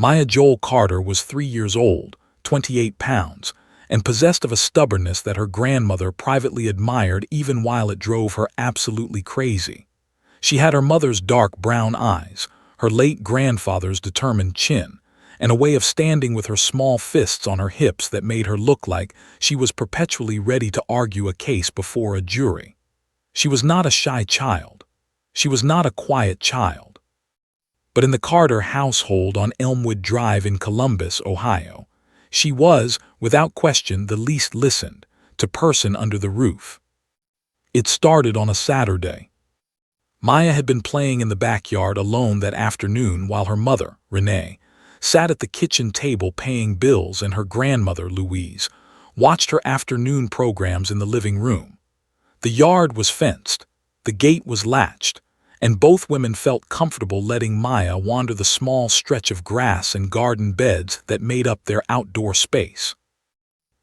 Maya Joel Carter was 3 years old, 28 pounds, and possessed of a stubbornness that her grandmother privately admired even while it drove her absolutely crazy. She had her mother's dark brown eyes, her late grandfather's determined chin, and a way of standing with her small fists on her hips that made her look like she was perpetually ready to argue a case before a jury. She was not a shy child. She was not a quiet child. But in the Carter household on Elmwood Drive in Columbus, Ohio, she was, without question, the least listened to person under the roof. It started on a Saturday. Maya had been playing in the backyard alone that afternoon while her mother, Renee, sat at the kitchen table paying bills, and her grandmother, Louise, watched her afternoon programs in the living room. The yard was fenced, the gate was latched, and both women felt comfortable letting Maya wander the small stretch of grass and garden beds that made up their outdoor space.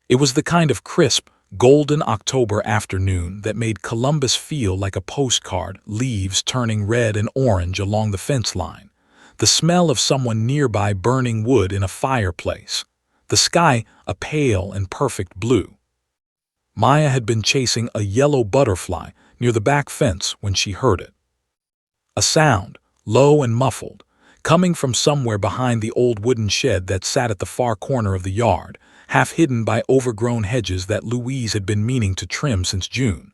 It was the kind of crisp, golden October afternoon that made Columbus feel like a postcard, leaves turning red and orange along the fence line, the smell of someone nearby burning wood in a fireplace, the sky a pale and perfect blue. Maya had been chasing a yellow butterfly near the back fence when she heard it. A sound, low and muffled, coming from somewhere behind the old wooden shed that sat at the far corner of the yard, half hidden by overgrown hedges that Louise had been meaning to trim since June.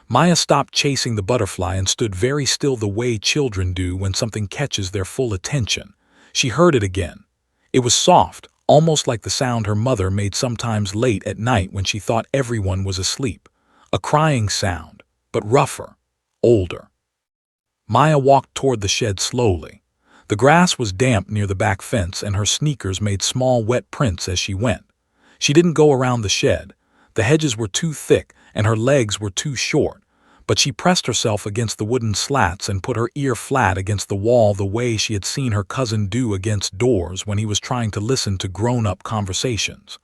Maya stopped chasing the butterfly and stood very still, the way children do when something catches their full attention. She heard it again. It was soft, almost like the sound her mother made sometimes late at night when she thought everyone was asleep. A crying sound, but rougher, older. Maya walked toward the shed slowly. The grass was damp near the back fence, and her sneakers made small wet prints as she went. She didn't go around the shed. The hedges were too thick and her legs were too short, but she pressed herself against the wooden slats and put her ear flat against the wall, the way she had seen her cousin do against doors when he was trying to listen to grown-up conversations.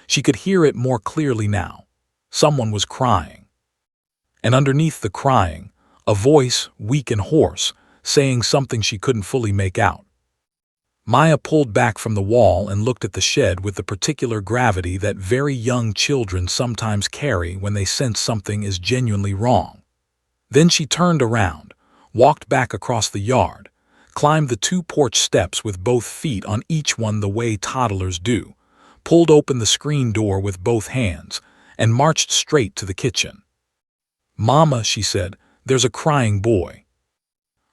She could hear it more clearly now. Someone was crying. And underneath the crying, a voice, weak and hoarse, saying something she couldn't fully make out. Maya pulled back from the wall and looked at the shed with the particular gravity that very young children sometimes carry when they sense something is genuinely wrong. Then she turned around, walked back across the yard, climbed the 2 porch steps with both feet on each one the way toddlers do, pulled open the screen door with both hands, and marched straight to the kitchen. "Mama," she said, "there's a crying boy."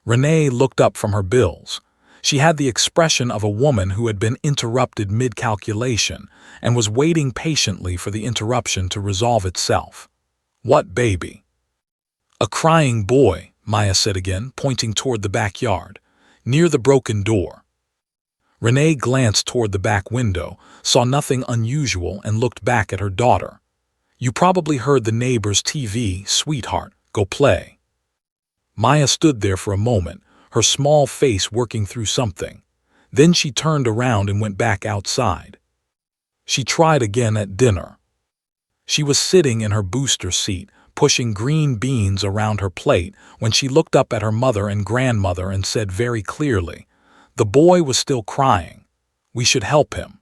Renee looked up from her bills. She had the expression of a woman who had been interrupted mid-calculation and was waiting patiently for the interruption to resolve itself. "What baby?" "A crying boy," Maya said again, pointing toward the backyard, near the broken door. Renee glanced toward the back window, saw nothing unusual, and looked back at her daughter. "You probably heard the neighbor's TV, sweetheart. Go play." Maya stood there for a moment, her small face working through something. Then she turned around and went back outside. She tried again at dinner. She was sitting in her booster seat, pushing green beans around her plate, when she looked up at her mother and grandmother and said very clearly, "The boy was still crying. We should help him."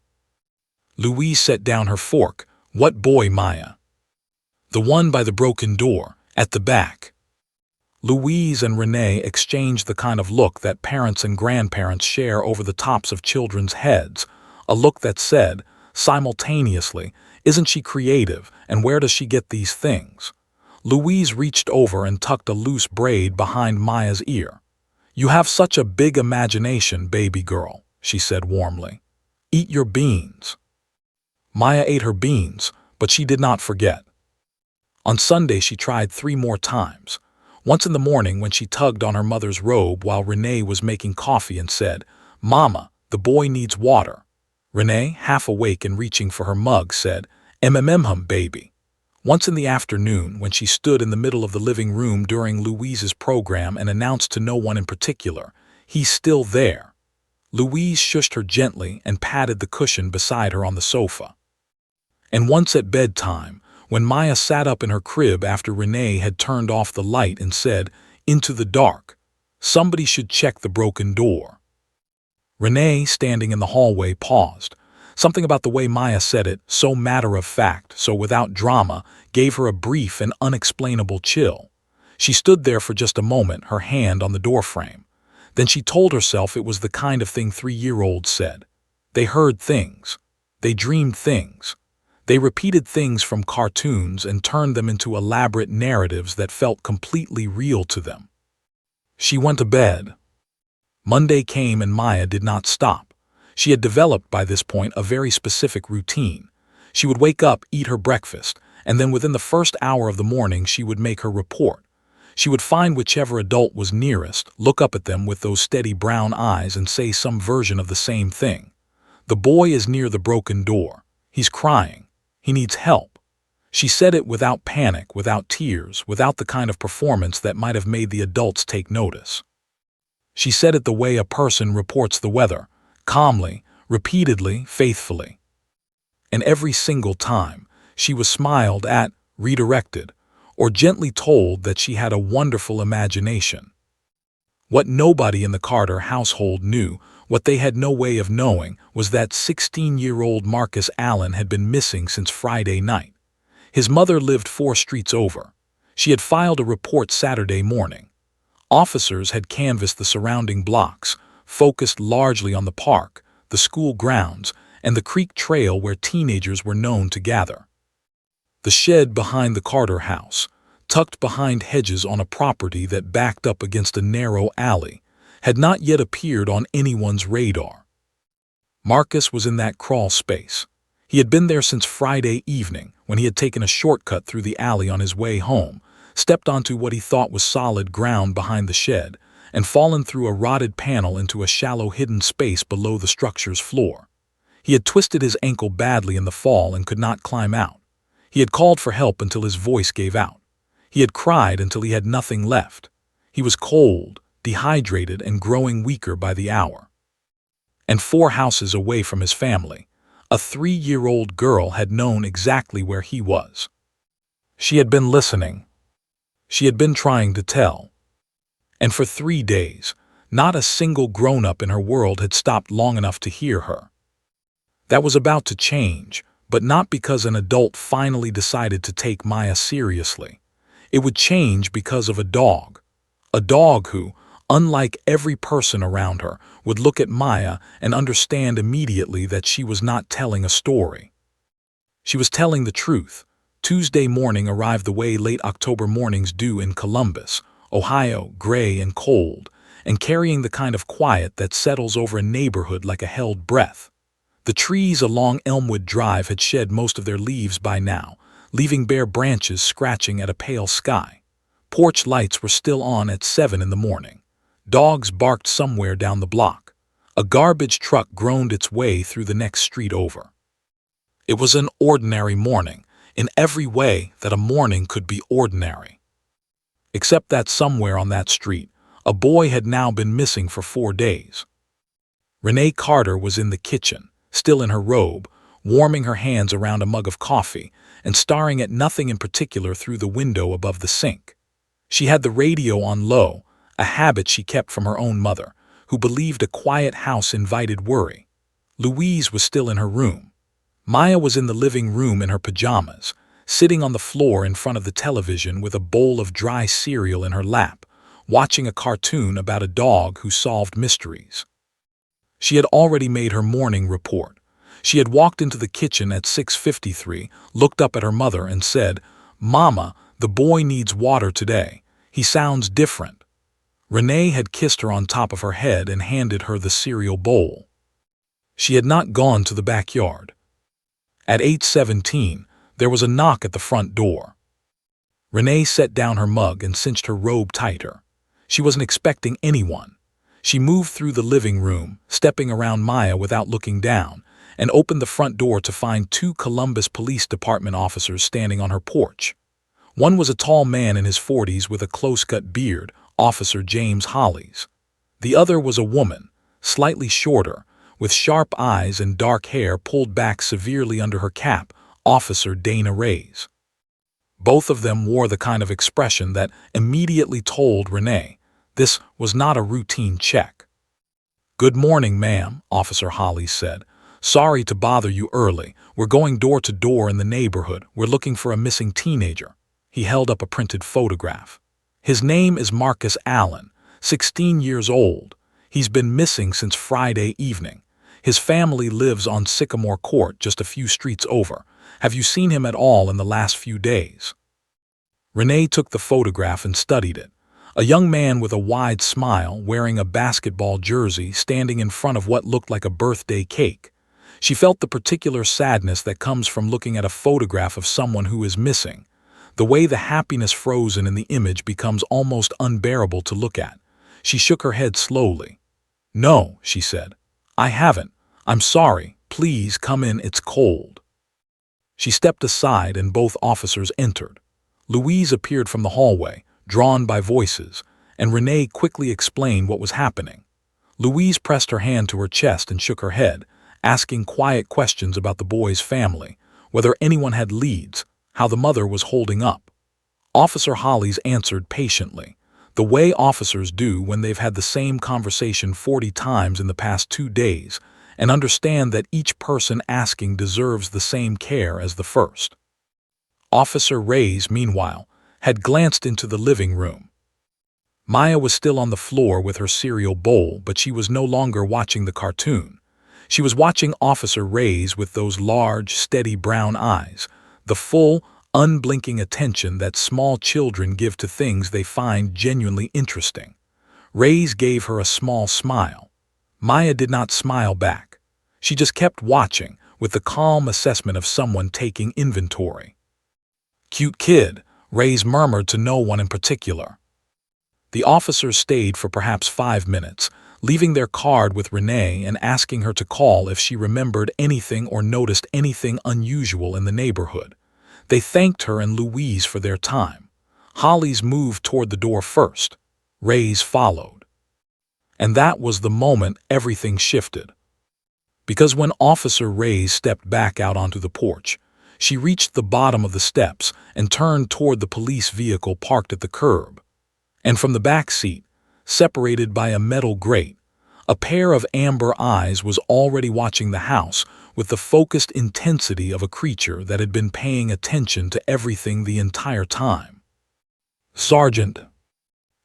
Louise set down her fork. "What boy, Maya?" "The one by the broken door, at the back." Louise and Renee exchanged the kind of look that parents and grandparents share over the tops of children's heads, a look that said, simultaneously, "Isn't she creative, and where does she get these things?" Louise reached over and tucked a loose braid behind Maya's ear. "You have such a big imagination, baby girl," she said warmly. "Eat your beans." Maya ate her beans, but she did not forget. On Sunday she tried 3 more times. Once in the morning when she tugged on her mother's robe while Renee was making coffee and said, "Mama, the boy needs water." Renee, half awake and reaching for her mug, said, baby." Once in the afternoon when she stood in the middle of the living room during Louise's program and announced to no one in particular, "He's still there." Louise shushed her gently and patted the cushion beside her on the sofa. And once at bedtime, when Maya sat up in her crib after Renee had turned off the light and said, "Into the dark. Somebody should check the broken door." Renee, standing in the hallway, paused. Something about the way Maya said it, so matter-of-fact, so without drama, gave her a brief and unexplainable chill. She stood there for just a moment, her hand on the doorframe. Then she told herself it was the kind of thing 3-year-olds said. They heard things. They dreamed things. They repeated things from cartoons and turned them into elaborate narratives that felt completely real to them. She went to bed. Monday came and Maya did not stop. She had developed by this point a very specific routine. She would wake up, eat her breakfast, and then within the first hour of the morning she would make her report. She would find whichever adult was nearest, look up at them with those steady brown eyes and say some version of the same thing. The boy is near the broken door. He's crying. He needs help. She said it without panic, without tears, without the kind of performance that might have made the adults take notice. She said it the way a person reports the weather, calmly, repeatedly, faithfully. And every single time, she was smiled at, redirected, or gently told that she had a wonderful imagination. What nobody in the Carter household knew, what they had no way of knowing, was that 16-year-old Marcus Allen had been missing since Friday night. His mother lived 4 streets over. She had filed a report Saturday morning. Officers had canvassed the surrounding blocks, focused largely on the park, the school grounds, and the creek trail where teenagers were known to gather. The shed behind the Carter house, tucked behind hedges on a property that backed up against a narrow alley, had not yet appeared on anyone's radar. Marcus was in that crawl space. He had been there since Friday evening, when he had taken a shortcut through the alley on his way home, stepped onto what he thought was solid ground behind the shed, and fallen through a rotted panel into a shallow hidden space below the structure's floor. He had twisted his ankle badly in the fall and could not climb out. He had called for help until his voice gave out. He had cried until he had nothing left. He was cold, dehydrated, and growing weaker by the hour. And 4 houses away from his family, a 3-year-old girl had known exactly where he was. She had been listening. She had been trying to tell. And for 3 days, not a single grown-up in her world had stopped long enough to hear her. That was about to change, but not because an adult finally decided to take Maya seriously. It would change because of a dog who, unlike every person around her, would look at Maya and understand immediately that she was not telling a story. She was telling the truth. Tuesday morning arrived the way late October mornings do in Columbus, Ohio, gray and cold, and carrying the kind of quiet that settles over a neighborhood like a held breath. The trees along Elmwood Drive had shed most of their leaves by now, leaving bare branches scratching at a pale sky. Porch lights were still on at 7 in the morning. Dogs barked somewhere down the block. A garbage truck groaned its way through the next street over. It was an ordinary morning, in every way that a morning could be ordinary. Except that somewhere on that street, a boy had now been missing for 4 days. Renee Carter was in the kitchen, still in her robe, warming her hands around a mug of coffee and staring at nothing in particular through the window above the sink. She had the radio on low, a habit she kept from her own mother, who believed a quiet house invited worry. Louise was still in her room. Maya was in the living room in her pajamas, sitting on the floor in front of the television with a bowl of dry cereal in her lap, watching a cartoon about a dog who solved mysteries. She had already made her morning report. She had walked into the kitchen at 6:53, looked up at her mother and said, "Mama, the boy needs water today. He sounds different." Renee had kissed her on top of her head and handed her the cereal bowl. She had not gone to the backyard. At 8:17, there was a knock at the front door. Renee set down her mug and cinched her robe tighter. She wasn't expecting anyone. She moved through the living room, stepping around Maya without looking down, and opened the front door to find 2 Columbus Police Department officers standing on her porch. One was a tall man in his 40s with a close-cut beard, Officer James Hollies. The other was a woman, slightly shorter, with sharp eyes and dark hair pulled back severely under her cap, Officer Dana Reyes. Both of them wore the kind of expression that immediately told Renee this was not a routine check. "Good morning, ma'am," Officer Holly said. "Sorry to bother you early. We're going door to door in the neighborhood. We're looking for a missing teenager." He held up a printed photograph. "His name is Marcus Allen, 16 years old. He's been missing since Friday evening. His family lives on Sycamore Court, just a few streets over. Have you seen him at all in the last few days?" Renee took the photograph and studied it. A young man with a wide smile, wearing a basketball jersey, standing in front of what looked like a birthday cake. She felt the particular sadness that comes from looking at a photograph of someone who is missing. The way the happiness frozen in the image becomes almost unbearable to look at. She shook her head slowly. "No," she said. "I haven't. I'm sorry. Please come in, it's cold." She stepped aside and both officers entered. Louise appeared from the hallway, drawn by voices, and Renee quickly explained what was happening. Louise pressed her hand to her chest and shook her head, asking quiet questions about the boy's family, whether anyone had leads, how the mother was holding up. Officer Hollies answered patiently, the way officers do when they've had the same conversation 40 times in the past 2 days, and understand that each person asking deserves the same care as the first. Officer Reyes, meanwhile, had glanced into the living room. Maya was still on the floor with her cereal bowl, but she was no longer watching the cartoon. She was watching Officer Reyes with those large, steady brown eyes, the full, unblinking attention that small children give to things they find genuinely interesting. Reyes gave her a small smile. Maya did not smile back. She just kept watching, with the calm assessment of someone taking inventory. "Cute kid," Reyes murmured to no one in particular. The officers stayed for perhaps 5 minutes, leaving their card with Renee and asking her to call if she remembered anything or noticed anything unusual in the neighborhood. They thanked her and Louise for their time. Hollies moved toward the door first. Reyes followed. And that was the moment everything shifted. Because when Officer Reyes stepped back out onto the porch, she reached the bottom of the steps and turned toward the police vehicle parked at the curb. And from the back seat, separated by a metal grate, a pair of amber eyes was already watching the house with the focused intensity of a creature that had been paying attention to everything the entire time. Sergeant.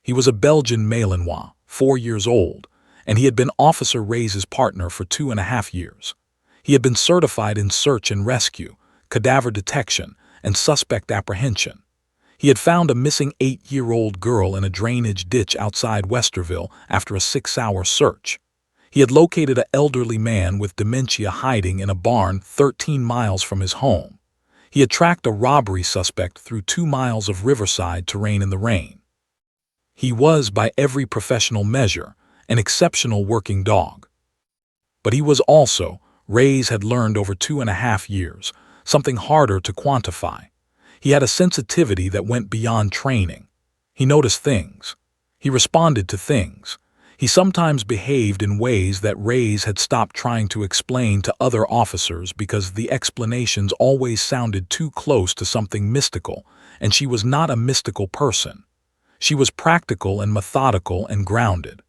He was a Belgian Malinois, 4 years old, and he had been Officer Reyes' partner for 2.5 years. He had been certified in search and rescue, cadaver detection, and suspect apprehension. He had found a missing 8-year-old girl in a drainage ditch outside Westerville after a 6-hour search. He had located an elderly man with dementia hiding in a barn 13 miles from his home. He had tracked a robbery suspect through 2 miles of riverside terrain in the rain. He was, by every professional measure, an exceptional working dog. But he was also, Reyes had learned over 2.5 years, something harder to quantify. He had a sensitivity that went beyond training. He noticed things. He responded to things. He sometimes behaved in ways that Reyes had stopped trying to explain to other officers because the explanations always sounded too close to something mystical, and she was not a mystical person. She was practical and methodical and grounded.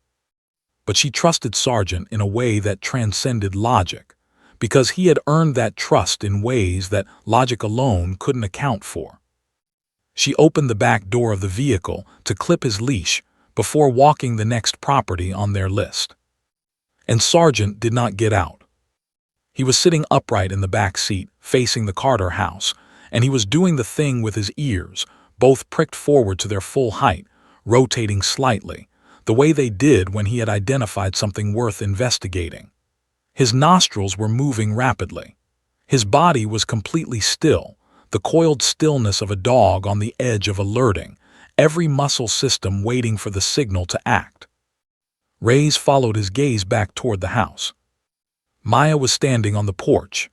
But she trusted Sargent in a way that transcended logic, because he had earned that trust in ways that logic alone couldn't account for. She opened the back door of the vehicle to clip his leash before walking the next property on their list. And Sargent did not get out. He was sitting upright in the back seat, facing the Carter house, and he was doing the thing with his ears, both pricked forward to their full height, rotating slightly, the way they did when he had identified something worth investigating. His nostrils were moving rapidly. His body was completely still, the coiled stillness of a dog on the edge of alerting, every muscle system waiting for the signal to act. Reyes followed his gaze back toward the house. Maya was standing on the porch.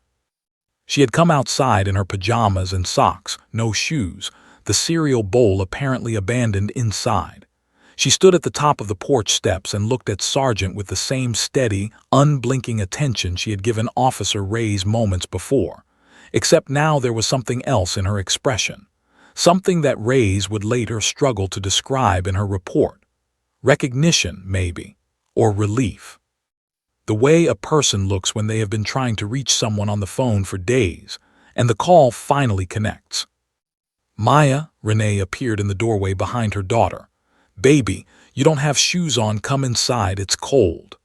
She had come outside in her pajamas and socks, no shoes, the cereal bowl apparently abandoned inside. She stood at the top of the porch steps and looked at Sargent with the same steady, unblinking attention she had given Officer Reyes moments before. Except now there was something else in her expression. Something that Reyes would later struggle to describe in her report. Recognition, maybe, or relief. the way a person looks when they have been trying to reach someone on the phone for days, and the call finally connects. Maya, Renee appeared in the doorway behind her daughter. "Baby, you don't have shoes on, come inside, it's cold."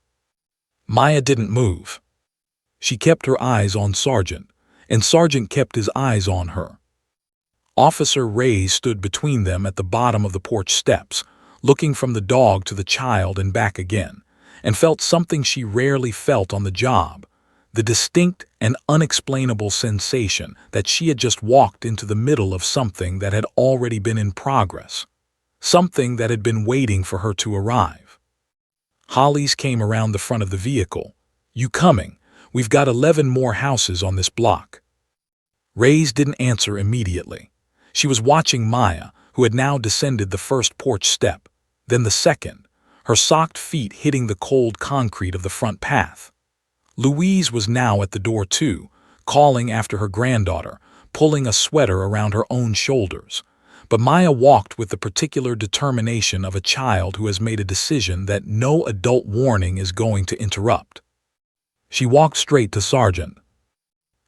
Maya didn't move. She kept her eyes on Sargent, and Sargent kept his eyes on her. Officer Reyes stood between them at the bottom of the porch steps, looking from the dog to the child and back again, and felt something she rarely felt on the job, the distinct and unexplainable sensation that she had just walked into the middle of something that had already been in progress, something that had been waiting for her to arrive. Hollies came around the front of the vehicle. "You coming? We've got 11 more houses on this block." Reyes didn't answer immediately. She was watching Maya, who had now descended the first porch step, then the second, her socked feet hitting the cold concrete of the front path. Louise was now at the door too, calling after her granddaughter, pulling a sweater around her own shoulders. But Maya walked with the particular determination of a child who has made a decision that no adult warning is going to interrupt. She walked straight to Sargent.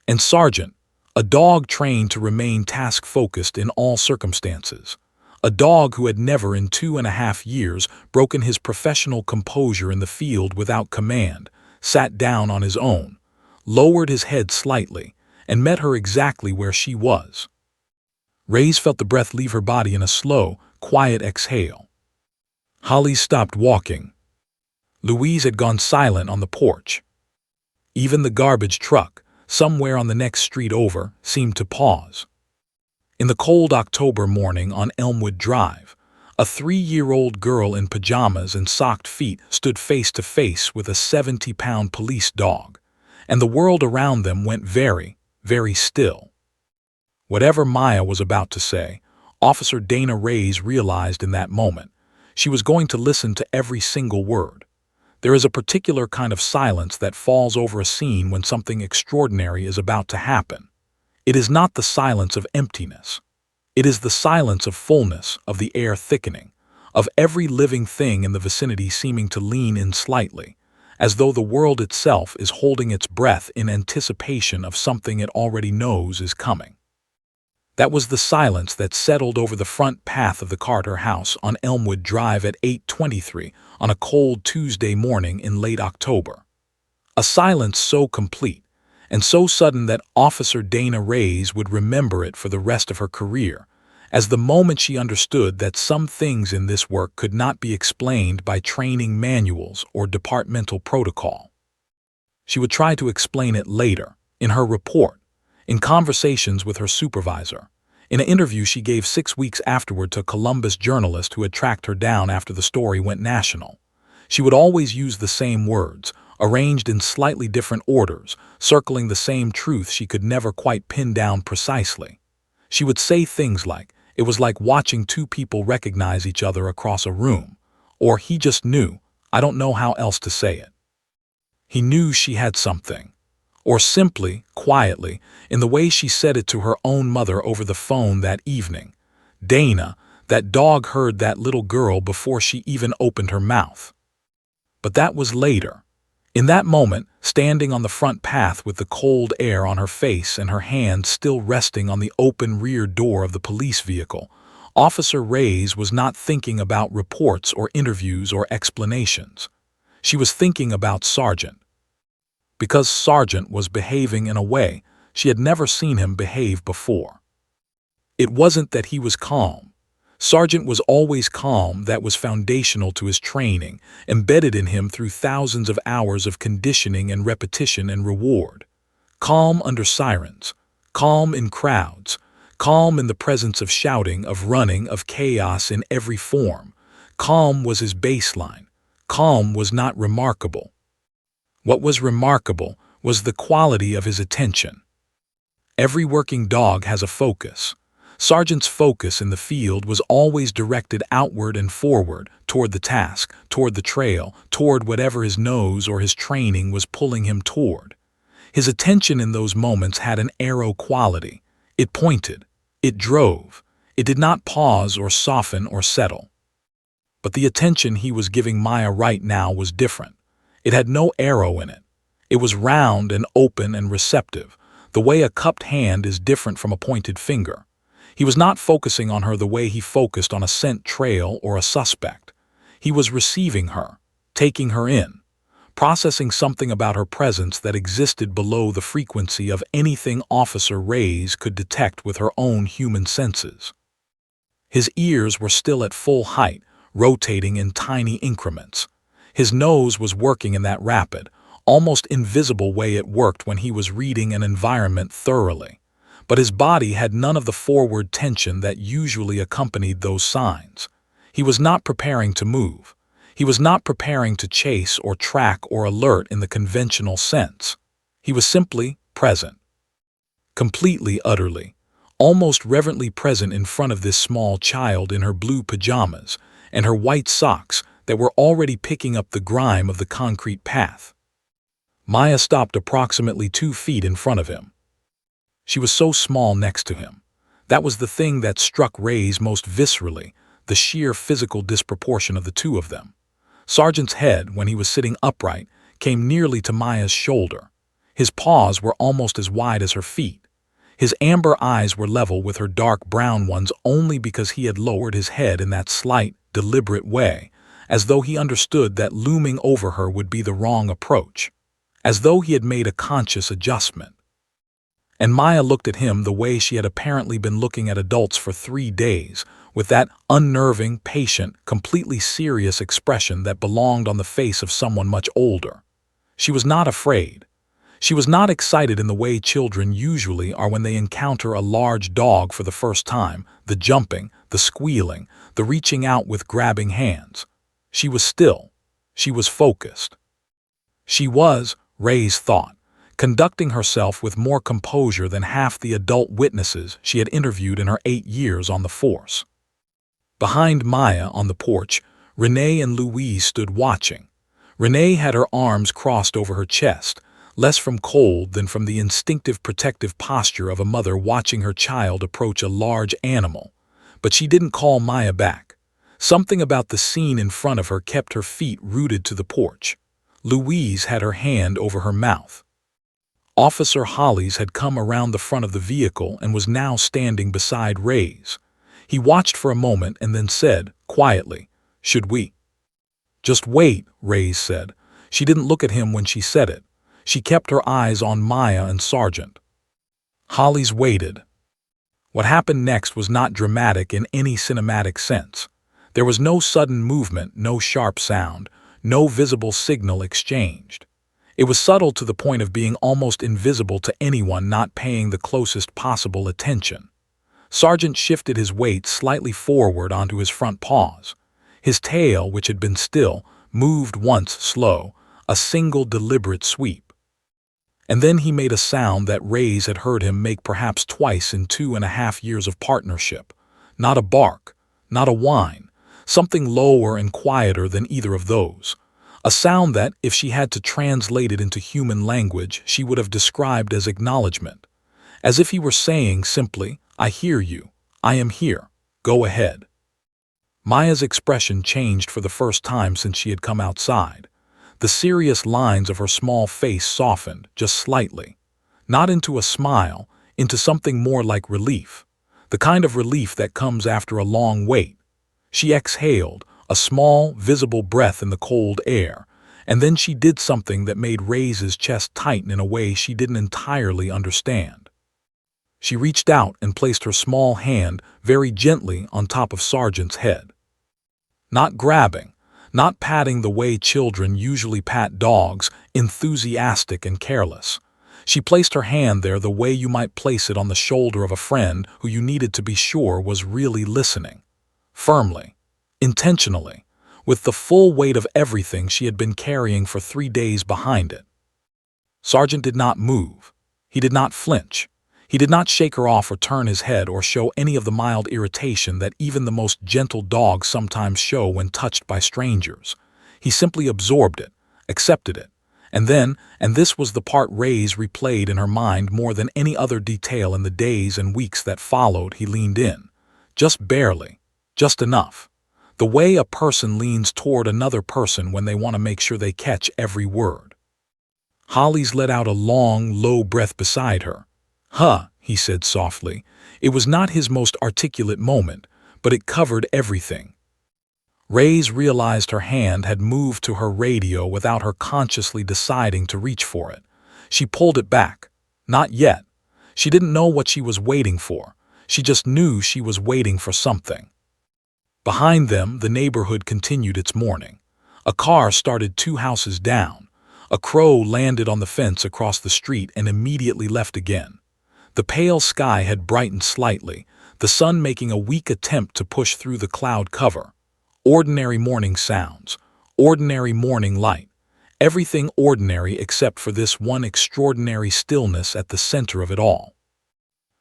And Sargent, a dog trained to remain task-focused in all circumstances, a dog who had never in 2.5 years broken his professional composure in the field without command, sat down on his own, lowered his head slightly, and met her exactly where she was. Reyes felt the breath leave her body in a slow, quiet exhale. Holly stopped walking. Louise had gone silent on the porch. Even the garbage truck, somewhere on the next street over, seemed to pause. In the cold October morning on Elmwood Drive, a 3-year-old girl in pajamas and socked feet stood face to face with a 70-pound police dog, and the world around them went very, very still. Whatever Maya was about to say, Officer Dana Reyes realized in that moment. She was going to listen to every single word. There is a particular kind of silence that falls over a scene when something extraordinary is about to happen. It is not the silence of emptiness. It is the silence of fullness, of the air thickening, of every living thing in the vicinity seeming to lean in slightly, as though the world itself is holding its breath in anticipation of something it already knows is coming. That was the silence that settled over the front path of the Carter house on Elmwood Drive at 8:23 on a cold Tuesday morning in late October. A silence so complete and so sudden that Officer Dana Reyes would remember it for the rest of her career, as the moment she understood that some things in this work could not be explained by training manuals or departmental protocol. She would try to explain it later, in her report, in conversations with her supervisor, in an interview she gave 6 weeks afterward to a Columbus journalist who had tracked her down after the story went national. She would always use the same words, arranged in slightly different orders, circling the same truth she could never quite pin down precisely. She would say things like, "It was like watching two people recognize each other across a room," or "He just knew, I don't know how else to say it. He knew she had something." Or simply, quietly, in the way she said it to her own mother over the phone that evening, "Dana, that dog heard that little girl before she even opened her mouth." But that was later. In that moment, standing on the front path with the cold air on her face and her hand still resting on the open rear door of the police vehicle, Officer Reyes was not thinking about reports or interviews or explanations. She was thinking about Sargent. Because Sargent was behaving in a way she had never seen him behave before. It wasn't that he was calm. Sargent was always calm. That was foundational to his training, embedded in him through thousands of hours of conditioning and repetition and reward. Calm under sirens, calm in crowds, calm in the presence of shouting, of running, of chaos in every form. Calm was his baseline. Calm was not remarkable. What was remarkable was the quality of his attention. Every working dog has a focus. Sargent's focus in the field was always directed outward and forward, toward the task, toward the trail, toward whatever his nose or his training was pulling him toward. His attention in those moments had an arrow quality. It pointed. It drove. It did not pause or soften or settle. But the attention he was giving Maya right now was different. It had no arrow in it. It was round and open and receptive, the way a cupped hand is different from a pointed finger. He was not focusing on her the way he focused on a scent trail or a suspect. He was receiving her, taking her in, processing something about her presence that existed below the frequency of anything Officer Reyes could detect with her own human senses. His ears were still at full height, rotating in tiny increments. His nose was working in that rapid, almost invisible way it worked when he was reading an environment thoroughly. But his body had none of the forward tension that usually accompanied those signs. He was not preparing to move. He was not preparing to chase or track or alert in the conventional sense. He was simply present. Completely, utterly, almost reverently present in front of this small child in her blue pajamas and her white socks that were already picking up the grime of the concrete path. Maya stopped approximately 2 feet in front of him. She was so small next to him. That was the thing that struck Reyes most viscerally, the sheer physical disproportion of the two of them. Sargent's head, when he was sitting upright, came nearly to Maya's shoulder. His paws were almost as wide as her feet. His amber eyes were level with her dark brown ones only because he had lowered his head in that slight, deliberate way, as though he understood that looming over her would be the wrong approach, as though he had made a conscious adjustment. And Maya looked at him the way she had apparently been looking at adults for 3 days, with that unnerving, patient, completely serious expression that belonged on the face of someone much older. She was not afraid. She was not excited in the way children usually are when they encounter a large dog for the first time, the jumping, the squealing, the reaching out with grabbing hands. She was still. She was focused. She was, Reyes thought, conducting herself with more composure than half the adult witnesses she had interviewed in her 8 years on the force. Behind Maya on the porch, Renee and Louise stood watching. Renee had her arms crossed over her chest, less from cold than from the instinctive protective posture of a mother watching her child approach a large animal. But she didn't call Maya back. Something about the scene in front of her kept her feet rooted to the porch. Louise had her hand over her mouth. Officer Hollis had come around the front of the vehicle and was now standing beside Reyes. He watched for a moment and then said, quietly, "Should we?" "Just wait," Reyes said. She didn't look at him when she said it. She kept her eyes on Maya and Sargent. Hollis waited. What happened next was not dramatic in any cinematic sense. There was no sudden movement, no sharp sound, no visible signal exchanged. It was subtle to the point of being almost invisible to anyone not paying the closest possible attention. Sargent shifted his weight slightly forward onto his front paws. His tail, which had been still, moved once slow, a single deliberate sweep. And then he made a sound that Reyes had heard him make perhaps twice in 2.5 years of partnership. Not a bark, not a whine, something lower and quieter than either of those. A sound that, if she had to translate it into human language, she would have described as acknowledgement. As if he were saying simply, "I hear you. I am here. Go ahead." Maya's expression changed for the first time since she had come outside. The serious lines of her small face softened, just slightly. Not into a smile, into something more like relief. The kind of relief that comes after a long wait. She exhaled, a small, visible breath in the cold air, and then she did something that made Reyes's chest tighten in a way she didn't entirely understand. She reached out and placed her small hand very gently on top of Sargent's head. Not grabbing, not patting the way children usually pat dogs, enthusiastic and careless. She placed her hand there the way you might place it on the shoulder of a friend who you needed to be sure was really listening. Firmly. Intentionally, with the full weight of everything she had been carrying for 3 days behind it. Sargent did not move. He did not flinch. He did not shake her off or turn his head or show any of the mild irritation that even the most gentle dogs sometimes show when touched by strangers. He simply absorbed it, accepted it, and then, and this was the part Reyes replayed in her mind more than any other detail in the days and weeks that followed, he leaned in. Just barely. Just enough. the way a person leans toward another person when they want to make sure they catch every word. Hollis let out a long, low breath beside her. "Huh," he said softly. It was not his most articulate moment, but it covered everything. Reyes realized her hand had moved to her radio without her consciously deciding to reach for it. She pulled it back. Not yet. She didn't know what she was waiting for. She just knew she was waiting for something. Behind them, the neighborhood continued its morning. A car started 2 houses down. A crow landed on the fence across the street and immediately left again. The pale sky had brightened slightly, the sun making a weak attempt to push through the cloud cover. Ordinary morning sounds, ordinary morning light, everything ordinary except for this one extraordinary stillness at the center of it all.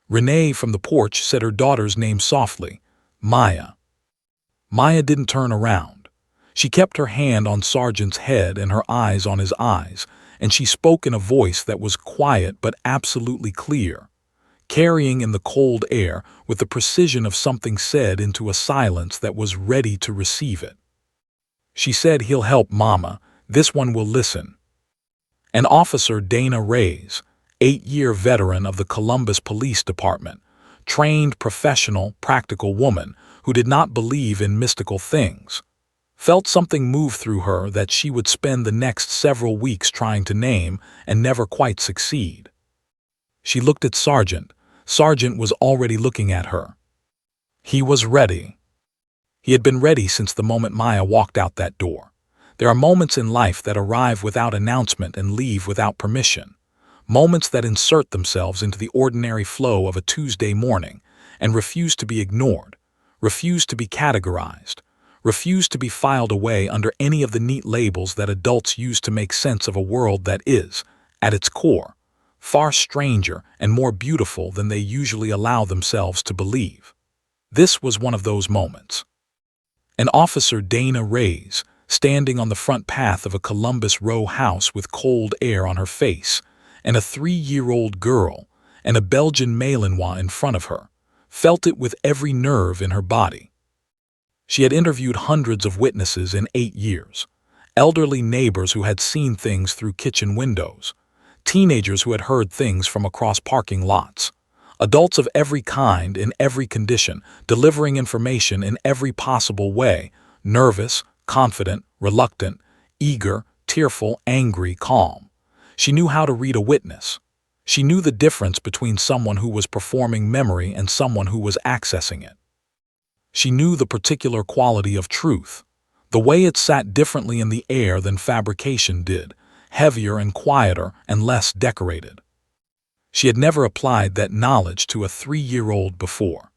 Renee from the porch said her daughter's name softly, Maya. Maya didn't turn around. She kept her hand on Sargent's head and her eyes on his eyes, and she spoke in a voice that was quiet but absolutely clear, carrying in the cold air with the precision of something said into a silence that was ready to receive it. She said, "He'll help, Mama. This one will listen." An officer, Dana Reyes, 8-year veteran of the Columbus Police Department, trained, professional, practical woman who did not believe in mystical things, felt something move through her that she would spend the next several weeks trying to name and never quite succeed. She looked at Sargent. Sargent was already looking at her. He was ready. He had been ready since the moment Maya walked out that door. There are moments in life that arrive without announcement and leave without permission. Moments that insert themselves into the ordinary flow of a Tuesday morning and refuse to be ignored, refuse to be categorized, refuse to be filed away under any of the neat labels that adults use to make sense of a world that is, at its core, far stranger and more beautiful than they usually allow themselves to believe. This was one of those moments. An officer, Dana Reyes, standing on the front path of a Columbus row house with cold air on her face, and a 3-year-old girl and a Belgian Malinois in front of her, felt it with every nerve in her body. She had interviewed hundreds of witnesses in 8 years, elderly neighbors who had seen things through kitchen windows, teenagers who had heard things from across parking lots, adults of every kind in every condition, delivering information in every possible way, nervous, confident, reluctant, eager, tearful, angry, calm. She knew how to read a witness. She knew the difference between someone who was performing memory and someone who was accessing it. She knew the particular quality of truth, the way it sat differently in the air than fabrication did, heavier and quieter and less decorated. She had never applied that knowledge to a 3-year-old before.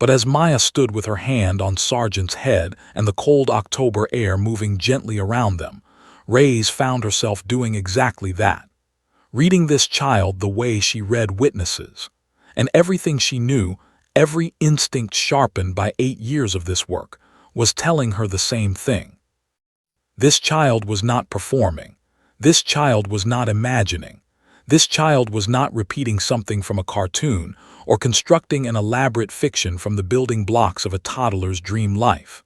But as Maya stood with her hand on Sargent's head and the cold October air moving gently around them, Reyes found herself doing exactly that, reading this child the way she read witnesses, and everything she knew, every instinct sharpened by 8 years of this work, was telling her the same thing. This child was not performing. This child was not imagining. This child was not repeating something from a cartoon or constructing an elaborate fiction from the building blocks of a toddler's dream life.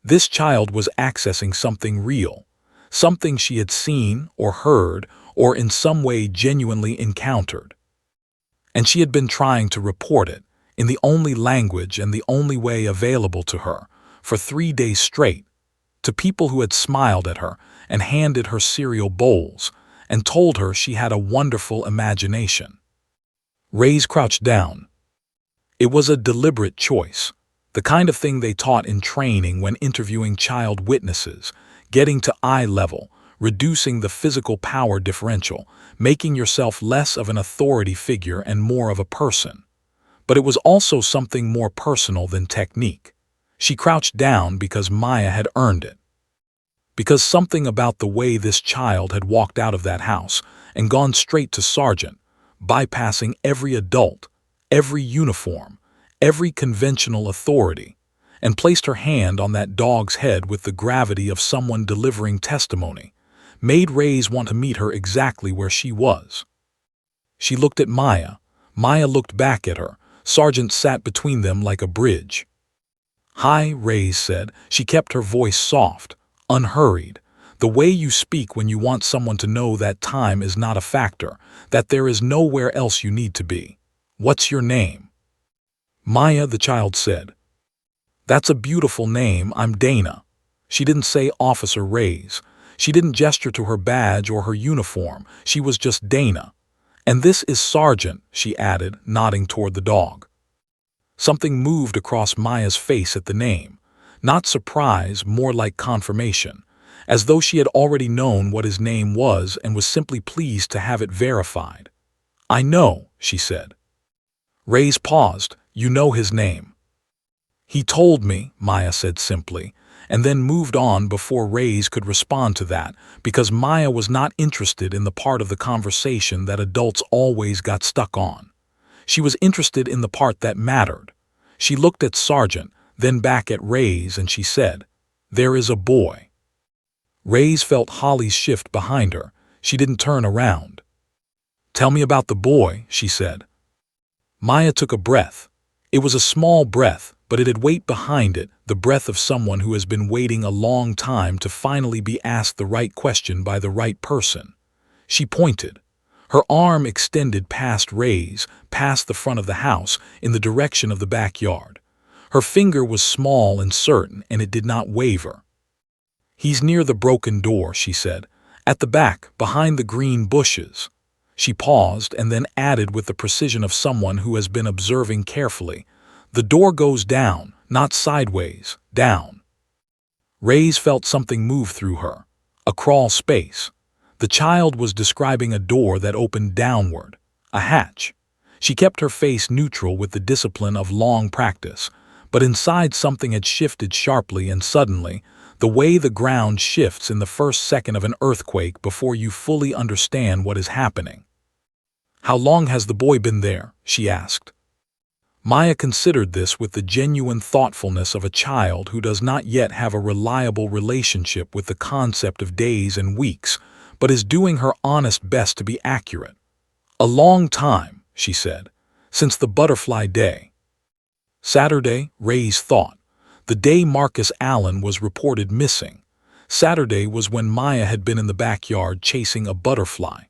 This child was accessing something real, something she had seen or heard or in some way genuinely encountered. And she had been trying to report it, in the only language and the only way available to her, for 3 days straight, to people who had smiled at her and handed her cereal bowls and told her she had a wonderful imagination. Reyes crouched down. It was a deliberate choice, the kind of thing they taught in training when interviewing child witnesses, getting to eye level, reducing the physical power differential, making yourself less of an authority figure and more of a person. But it was also something more personal than technique. She crouched down because Maya had earned it. Because something about the way this child had walked out of that house and gone straight to Sargent, bypassing every adult, every uniform, every conventional authority, and placed her hand on that dog's head with the gravity of someone delivering testimony, made Reyes want to meet her exactly where she was. She looked at Maya. Maya looked back at her. Sargent sat between them like a bridge. "Hi," Reyes said. She kept her voice soft, unhurried. "The way you speak when you want someone to know that time is not a factor, that there is nowhere else you need to be. What's your name?" "Maya," the child said. "That's a beautiful name. I'm Dana." She didn't say Officer Reyes. She didn't gesture to her badge or her uniform. She was just Dana. "And this is Sergeant," she added, nodding toward the dog. Something moved across Maya's face at the name. Not surprise, more like confirmation, as though she had already known what his name was and was simply pleased to have it verified. "I know," she said. Reyes paused. "You know his name." "He told me," Maya said simply, and then moved on before Reyes could respond to that, because Maya was not interested in the part of the conversation that adults always got stuck on. She was interested in the part that mattered. She looked at Sergeant, then back at Reyes, and she said, "There is a boy." Reyes felt Holly's shift behind her. She didn't turn around. "Tell me about the boy," she said. Maya took a breath. It was a small breath, but it had weight behind it, the breath of someone who has been waiting a long time to finally be asked the right question by the right person. She pointed. Her arm extended past Reyes, past the front of the house, in the direction of the backyard. Her finger was small and certain, and it did not waver. "He's near the broken door," she said. "At the back, behind the green bushes." She paused and then added with the precision of someone who has been observing carefully, "The door goes down, not sideways, down." Reyes felt something move through her. A crawl space. The child was describing a door that opened downward, a hatch. She kept her face neutral with the discipline of long practice, but inside something had shifted sharply and suddenly, the way the ground shifts in the first second of an earthquake before you fully understand what is happening. "How long has the boy been there?" she asked. Maya considered this with the genuine thoughtfulness of a child who does not yet have a reliable relationship with the concept of days and weeks, but is doing her honest best to be accurate. "A long time," she said, "since the butterfly day." Saturday, Reyes thought. The day Marcus Allen was reported missing. Saturday was when Maya had been in the backyard chasing a butterfly.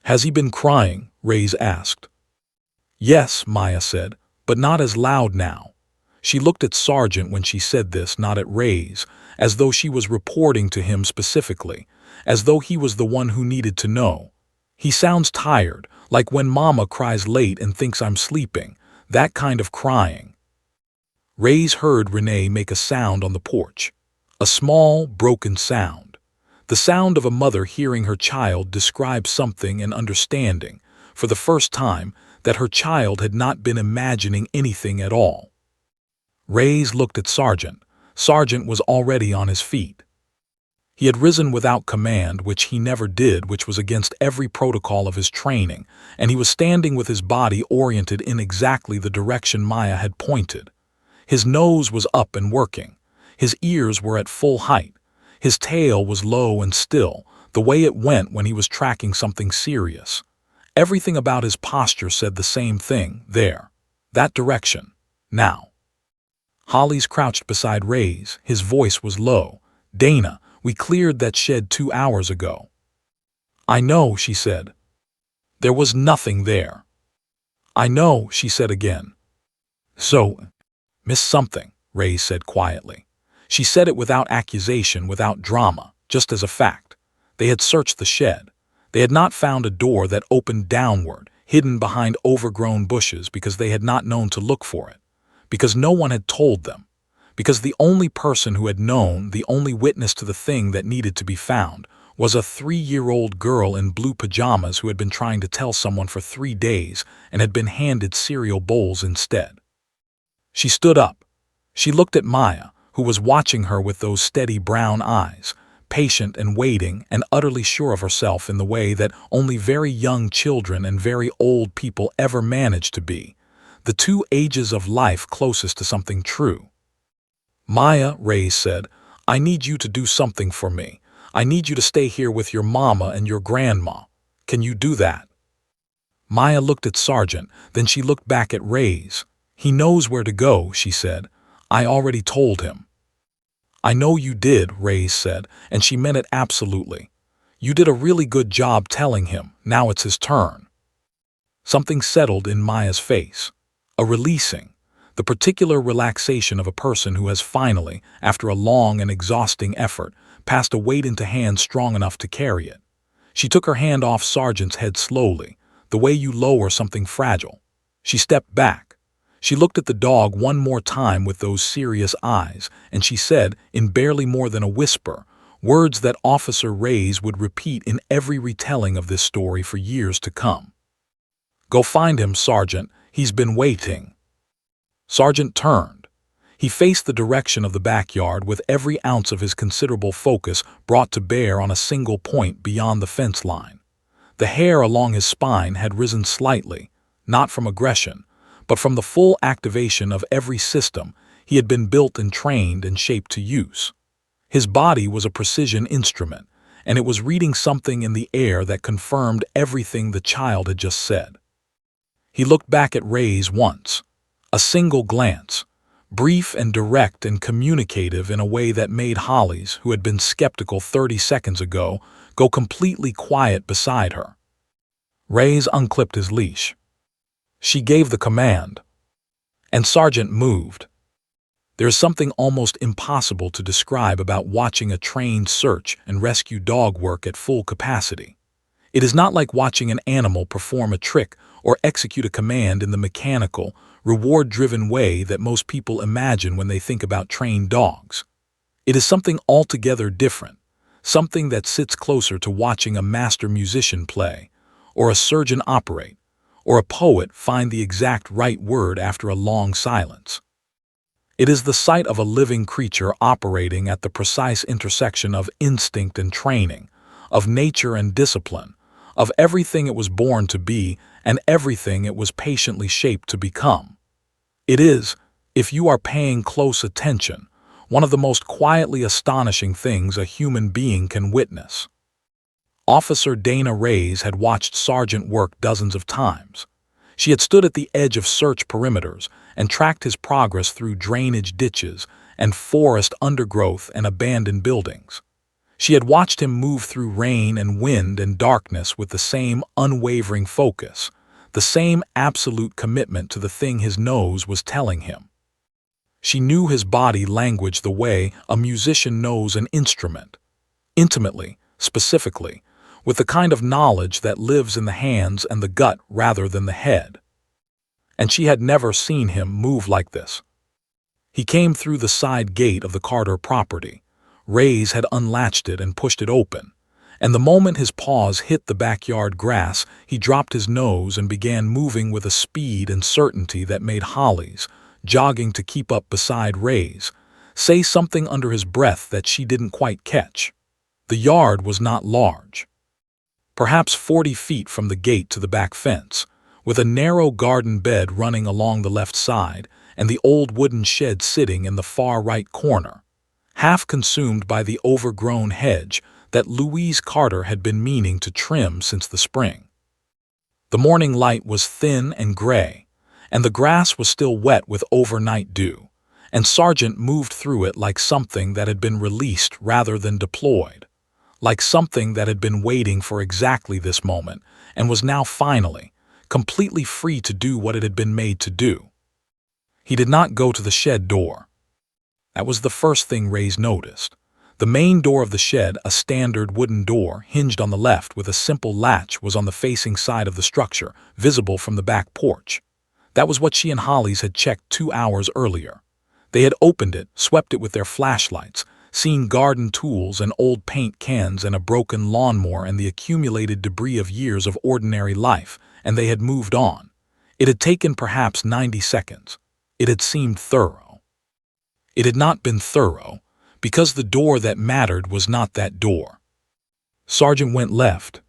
"Has he been crying?" Reyes asked. "Yes," Maya said, "but not as loud now." She looked at Sergeant when she said this, not at Reyes, as though she was reporting to him specifically, as though he was the one who needed to know. "He sounds tired, like when Mama cries late and thinks I'm sleeping, that kind of crying." Reyes heard Renee make a sound on the porch. A small, broken sound. The sound of a mother hearing her child describe something and understanding, for the first time, that her child had not been imagining anything at all. Reyes looked at Sergeant. Sergeant was already on his feet. He had risen without command, which he never did, which was against every protocol of his training, and he was standing with his body oriented in exactly the direction Maya had pointed. His nose was up and working. His ears were at full height. His tail was low and still, the way it went when he was tracking something serious. Everything about his posture said the same thing, there. That direction. Now. Holly's crouched beside Reyes. His voice was low. "Dana, we cleared that shed 2 hours ago." "I know," she said. "There was nothing there." "I know," she said again. "So, missed something," Reyes said quietly. She said it without accusation, without drama, just as a fact. They had searched the shed. They had not found a door that opened downward, hidden behind overgrown bushes, because they had not known to look for it, because no one had told them, because the only person who had known, the only witness to the thing that needed to be found, was a 3-year-old girl in blue pajamas who had been trying to tell someone for 3 days and had been handed cereal bowls instead. She stood up. She looked at Maya, who was watching her with those steady brown eyes, patient and waiting and utterly sure of herself in the way that only very young children and very old people ever manage to be, the 2 ages of life closest to something true. "Maya," Reyes said, "I need you to do something for me. I need you to stay here with your mama and your grandma. Can you do that?" Maya looked at Sergeant, then she looked back at Reyes. "He knows where to go," she said. I already told him. I know you did, Reyes said, and she meant it absolutely. You did a really good job telling him. Now it's his turn. Something settled in Maya's face. A releasing, the particular relaxation of a person who has finally, after a long and exhausting effort, passed a weight into hands strong enough to carry it. She took her hand off Sargent's head slowly, the way you lower something fragile. She stepped back. She looked at the dog one more time with those serious eyes, and she said, in barely more than a whisper, words that Officer Reyes would repeat in every retelling of this story for years to come. Go find him, Sergeant. He's been waiting. Sargent turned. He faced the direction of the backyard with every ounce of his considerable focus brought to bear on a single point beyond the fence line. The hair along his spine had risen slightly, not from aggression, but from the full activation of every system he had been built and trained and shaped to use. His body was a precision instrument, and it was reading something in the air that confirmed everything the child had just said. He looked back at Reyes once. A single glance, brief and direct and communicative in a way that made Hollis, who had been skeptical 30 seconds ago, go completely quiet beside her. Reyes unclipped his leash. She gave the command, and Sargent moved. There is something almost impossible to describe about watching a trained search and rescue dog work at full capacity. It is not like watching an animal perform a trick or execute a command in the mechanical, reward-driven way that most people imagine when they think about trained dogs. It is something altogether different, something that sits closer to watching a master musician play, or a surgeon operate, or a poet find the exact right word after a long silence. It is the sight of a living creature operating at the precise intersection of instinct and training, of nature and discipline, of everything it was born to be and everything it was patiently shaped to become. It is, if you are paying close attention, one of the most quietly astonishing things a human being can witness. Officer Dana Reyes had watched Sargent work dozens of times. She had stood at the edge of search perimeters and tracked his progress through drainage ditches and forest undergrowth and abandoned buildings. She had watched him move through rain and wind and darkness with the same unwavering focus, the same absolute commitment to the thing his nose was telling him. She knew his body language the way a musician knows an instrument, intimately, specifically, with the kind of knowledge that lives in the hands and the gut rather than the head. And she had never seen him move like this. He came through the side gate of the Carter property. Reyes had unlatched it and pushed it open, and the moment his paws hit the backyard grass, he dropped his nose and began moving with a speed and certainty that made Hollis, jogging to keep up beside Reyes, say something under his breath that she didn't quite catch. The yard was not large. Perhaps 40 feet from the gate to the back fence, with a narrow garden bed running along the left side and the old wooden shed sitting in the far right corner, half consumed by the overgrown hedge that Louise Carter had been meaning to trim since the spring. The morning light was thin and gray, and the grass was still wet with overnight dew, and Sargent moved through it like something that had been released rather than deployed, like something that had been waiting for exactly this moment and was now finally, completely free to do what it had been made to do. He did not go to the shed door. That was the first thing Reyes noticed. The main door of the shed, a standard wooden door, hinged on the left with a simple latch, was on the facing side of the structure, visible from the back porch. That was what she and Hollis had checked 2 hours earlier. They had opened it, swept it with their flashlights, seen garden tools and old paint cans and a broken lawnmower and the accumulated debris of years of ordinary life, and they had moved on. It had taken perhaps 90 seconds. It had seemed thorough. It had not been thorough, because the door that mattered was not that door. Sargent went left.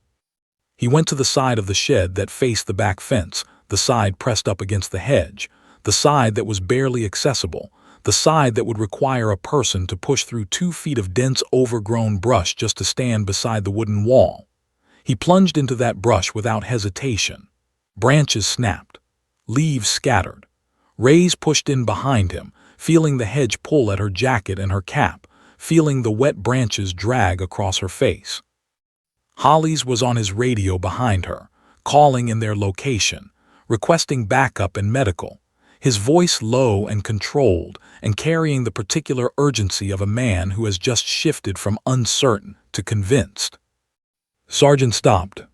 He went to the side of the shed that faced the back fence, the side pressed up against the hedge, the side that was barely accessible, the side that would require a person to push through 2 feet of dense overgrown brush just to stand beside the wooden wall. He plunged into that brush without hesitation. Branches snapped. Leaves scattered. Reyes pushed in behind him, feeling the hedge pull at her jacket and her cap, feeling the wet branches drag across her face. Holly's was on his radio behind her, calling in their location, requesting backup and medical, his voice low and controlled and carrying the particular urgency of a man who has just shifted from uncertain to convinced. Sergeant stopped.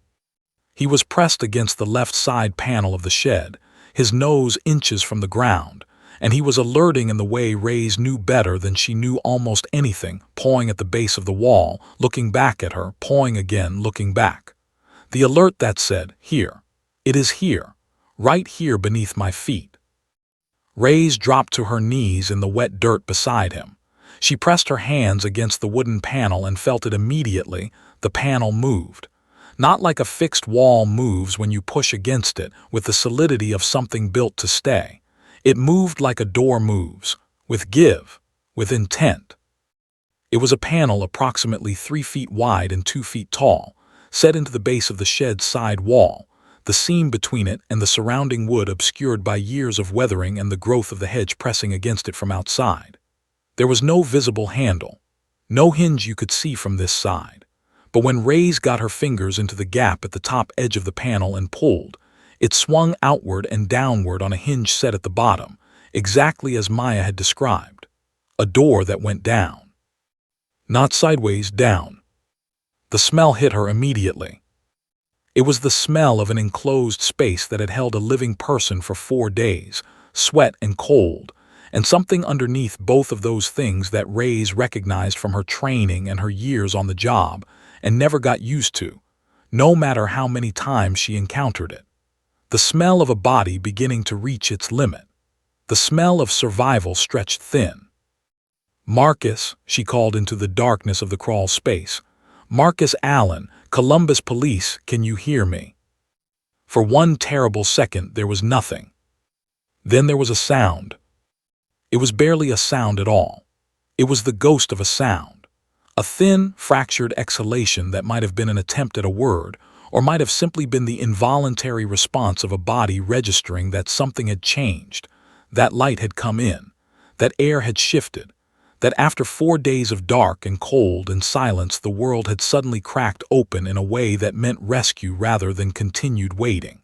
He was pressed against the left side panel of the shed, his nose inches from the ground, and he was alerting in the way Reyes knew better than she knew almost anything, pawing at the base of the wall, looking back at her, pawing again, looking back. The alert that said, "Here. It is here. Right here beneath my feet." Reyes dropped to her knees in the wet dirt beside him. She pressed her hands against the wooden panel and felt it immediately. The panel moved. Not like a fixed wall moves when you push against it with the solidity of something built to stay. It moved like a door moves, with give, with intent. It was a panel approximately 3 feet wide and 2 feet tall, set into the base of the shed's side wall, the seam between it and the surrounding wood obscured by years of weathering and the growth of the hedge pressing against it from outside. There was no visible handle, no hinge you could see from this side. But when Reyes got her fingers into the gap at the top edge of the panel and pulled, it swung outward and downward on a hinge set at the bottom, exactly as Maya had described. A door that went down. Not sideways, down. The smell hit her immediately. It was the smell of an enclosed space that had held a living person for 4 days, sweat and cold, and something underneath both of those things that Reyes recognized from her training and her years on the job and never got used to, no matter how many times she encountered it. The smell of a body beginning to reach its limit. The smell of survival stretched thin. "Marcus," she called into the darkness of the crawl space. "Marcus Allen, Columbus Police, can you hear me?" For one terrible second there was nothing. Then there was a sound. It was barely a sound at all. It was the ghost of a sound. A thin, fractured exhalation that might have been an attempt at a word, or might have simply been the involuntary response of a body registering that something had changed, that light had come in, that air had shifted, that after 4 days of dark and cold and silence the world had suddenly cracked open in a way that meant rescue rather than continued waiting.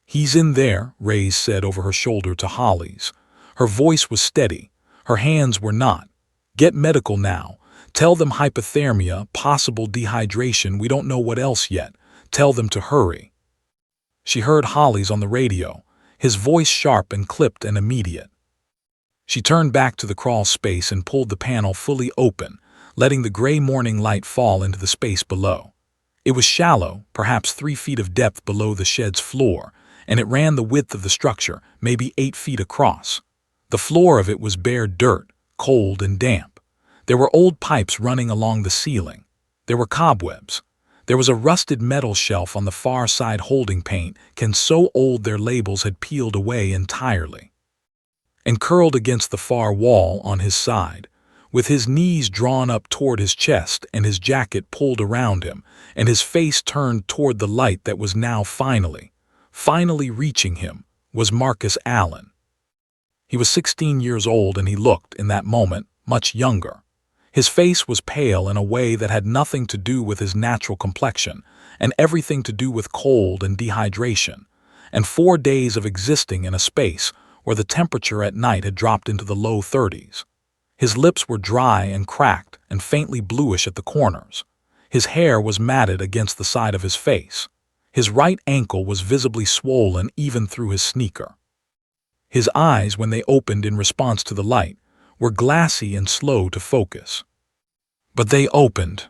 "He's in there," Reyes said over her shoulder to Holly's. Her voice was steady. Her hands were not. "Get medical now. Tell them hypothermia, possible dehydration, we don't know what else yet. Tell them to hurry." She heard Holly's on the radio, his voice sharp and clipped and immediate. She turned back to the crawl space and pulled the panel fully open, letting the gray morning light fall into the space below. It was shallow, perhaps 3 feet of depth below the shed's floor, and it ran the width of the structure, maybe 8 feet across. The floor of it was bare dirt, cold and damp. There were old pipes running along the ceiling. There were cobwebs. There was a rusted metal shelf on the far side holding paint, so old their labels had peeled away entirely. And curled against the far wall on his side, with his knees drawn up toward his chest and his jacket pulled around him, and his face turned toward the light that was now finally reaching him, was Marcus Allen. He was 16 years old and he looked, in that moment, much younger. His face was pale in a way that had nothing to do with his natural complexion and everything to do with cold and dehydration, and 4 days of existing in a space where the temperature at night had dropped into the low 30s. His lips were dry and cracked and faintly bluish at the corners. His hair was matted against the side of his face. His right ankle was visibly swollen even through his sneaker. His eyes, when they opened in response to the light, were glassy and slow to focus. But they opened.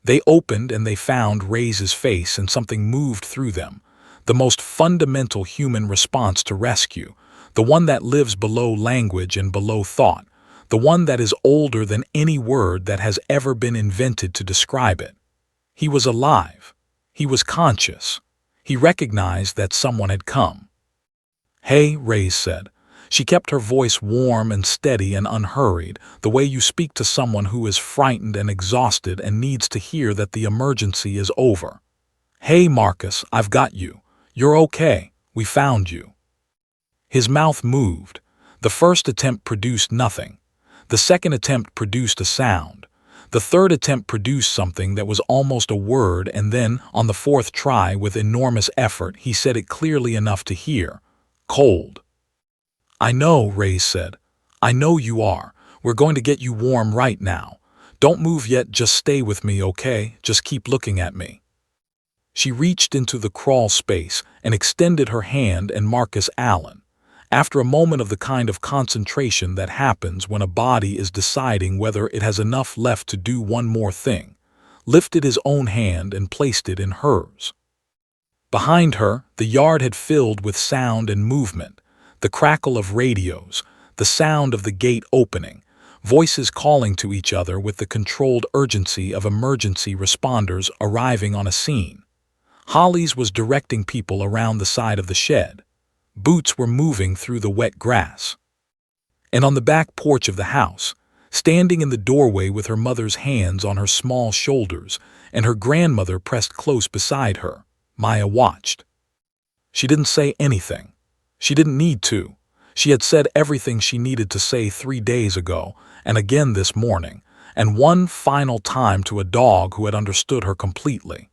They opened and they found Reyes' face, and something moved through them, the most fundamental human response to rescue, the one that lives below language and below thought, the one that is older than any word that has ever been invented to describe it. He was alive. He was conscious. He recognized that someone had come. "Hey," Reyes said. She kept her voice warm and steady and unhurried, the way you speak to someone who is frightened and exhausted and needs to hear that the emergency is over. "Hey, Marcus, I've got you. You're okay. We found you." His mouth moved. The first attempt produced nothing. The second attempt produced a sound. The third attempt produced something that was almost a word, and then, on the fourth try, with enormous effort, he said it clearly enough to hear. Cold. I know, Reyes said. I know you are. We're going to get you warm right now. Don't move yet, just stay with me, okay? Just keep looking at me. She reached into the crawl space and extended her hand, and Marcus Allen, after a moment of the kind of concentration that happens when a body is deciding whether it has enough left to do one more thing, lifted his own hand and placed it in hers. Behind her, the yard had filled with sound and movement, the crackle of radios, the sound of the gate opening, voices calling to each other with the controlled urgency of emergency responders arriving on a scene. Hollies was directing people around the side of the shed. Boots were moving through the wet grass. And on the back porch of the house, standing in the doorway with her mother's hands on her small shoulders and her grandmother pressed close beside her, Maya watched. She didn't say anything. She didn't need to. She had said everything she needed to say 3 days ago, and again this morning, and one final time to a dog who had understood her completely.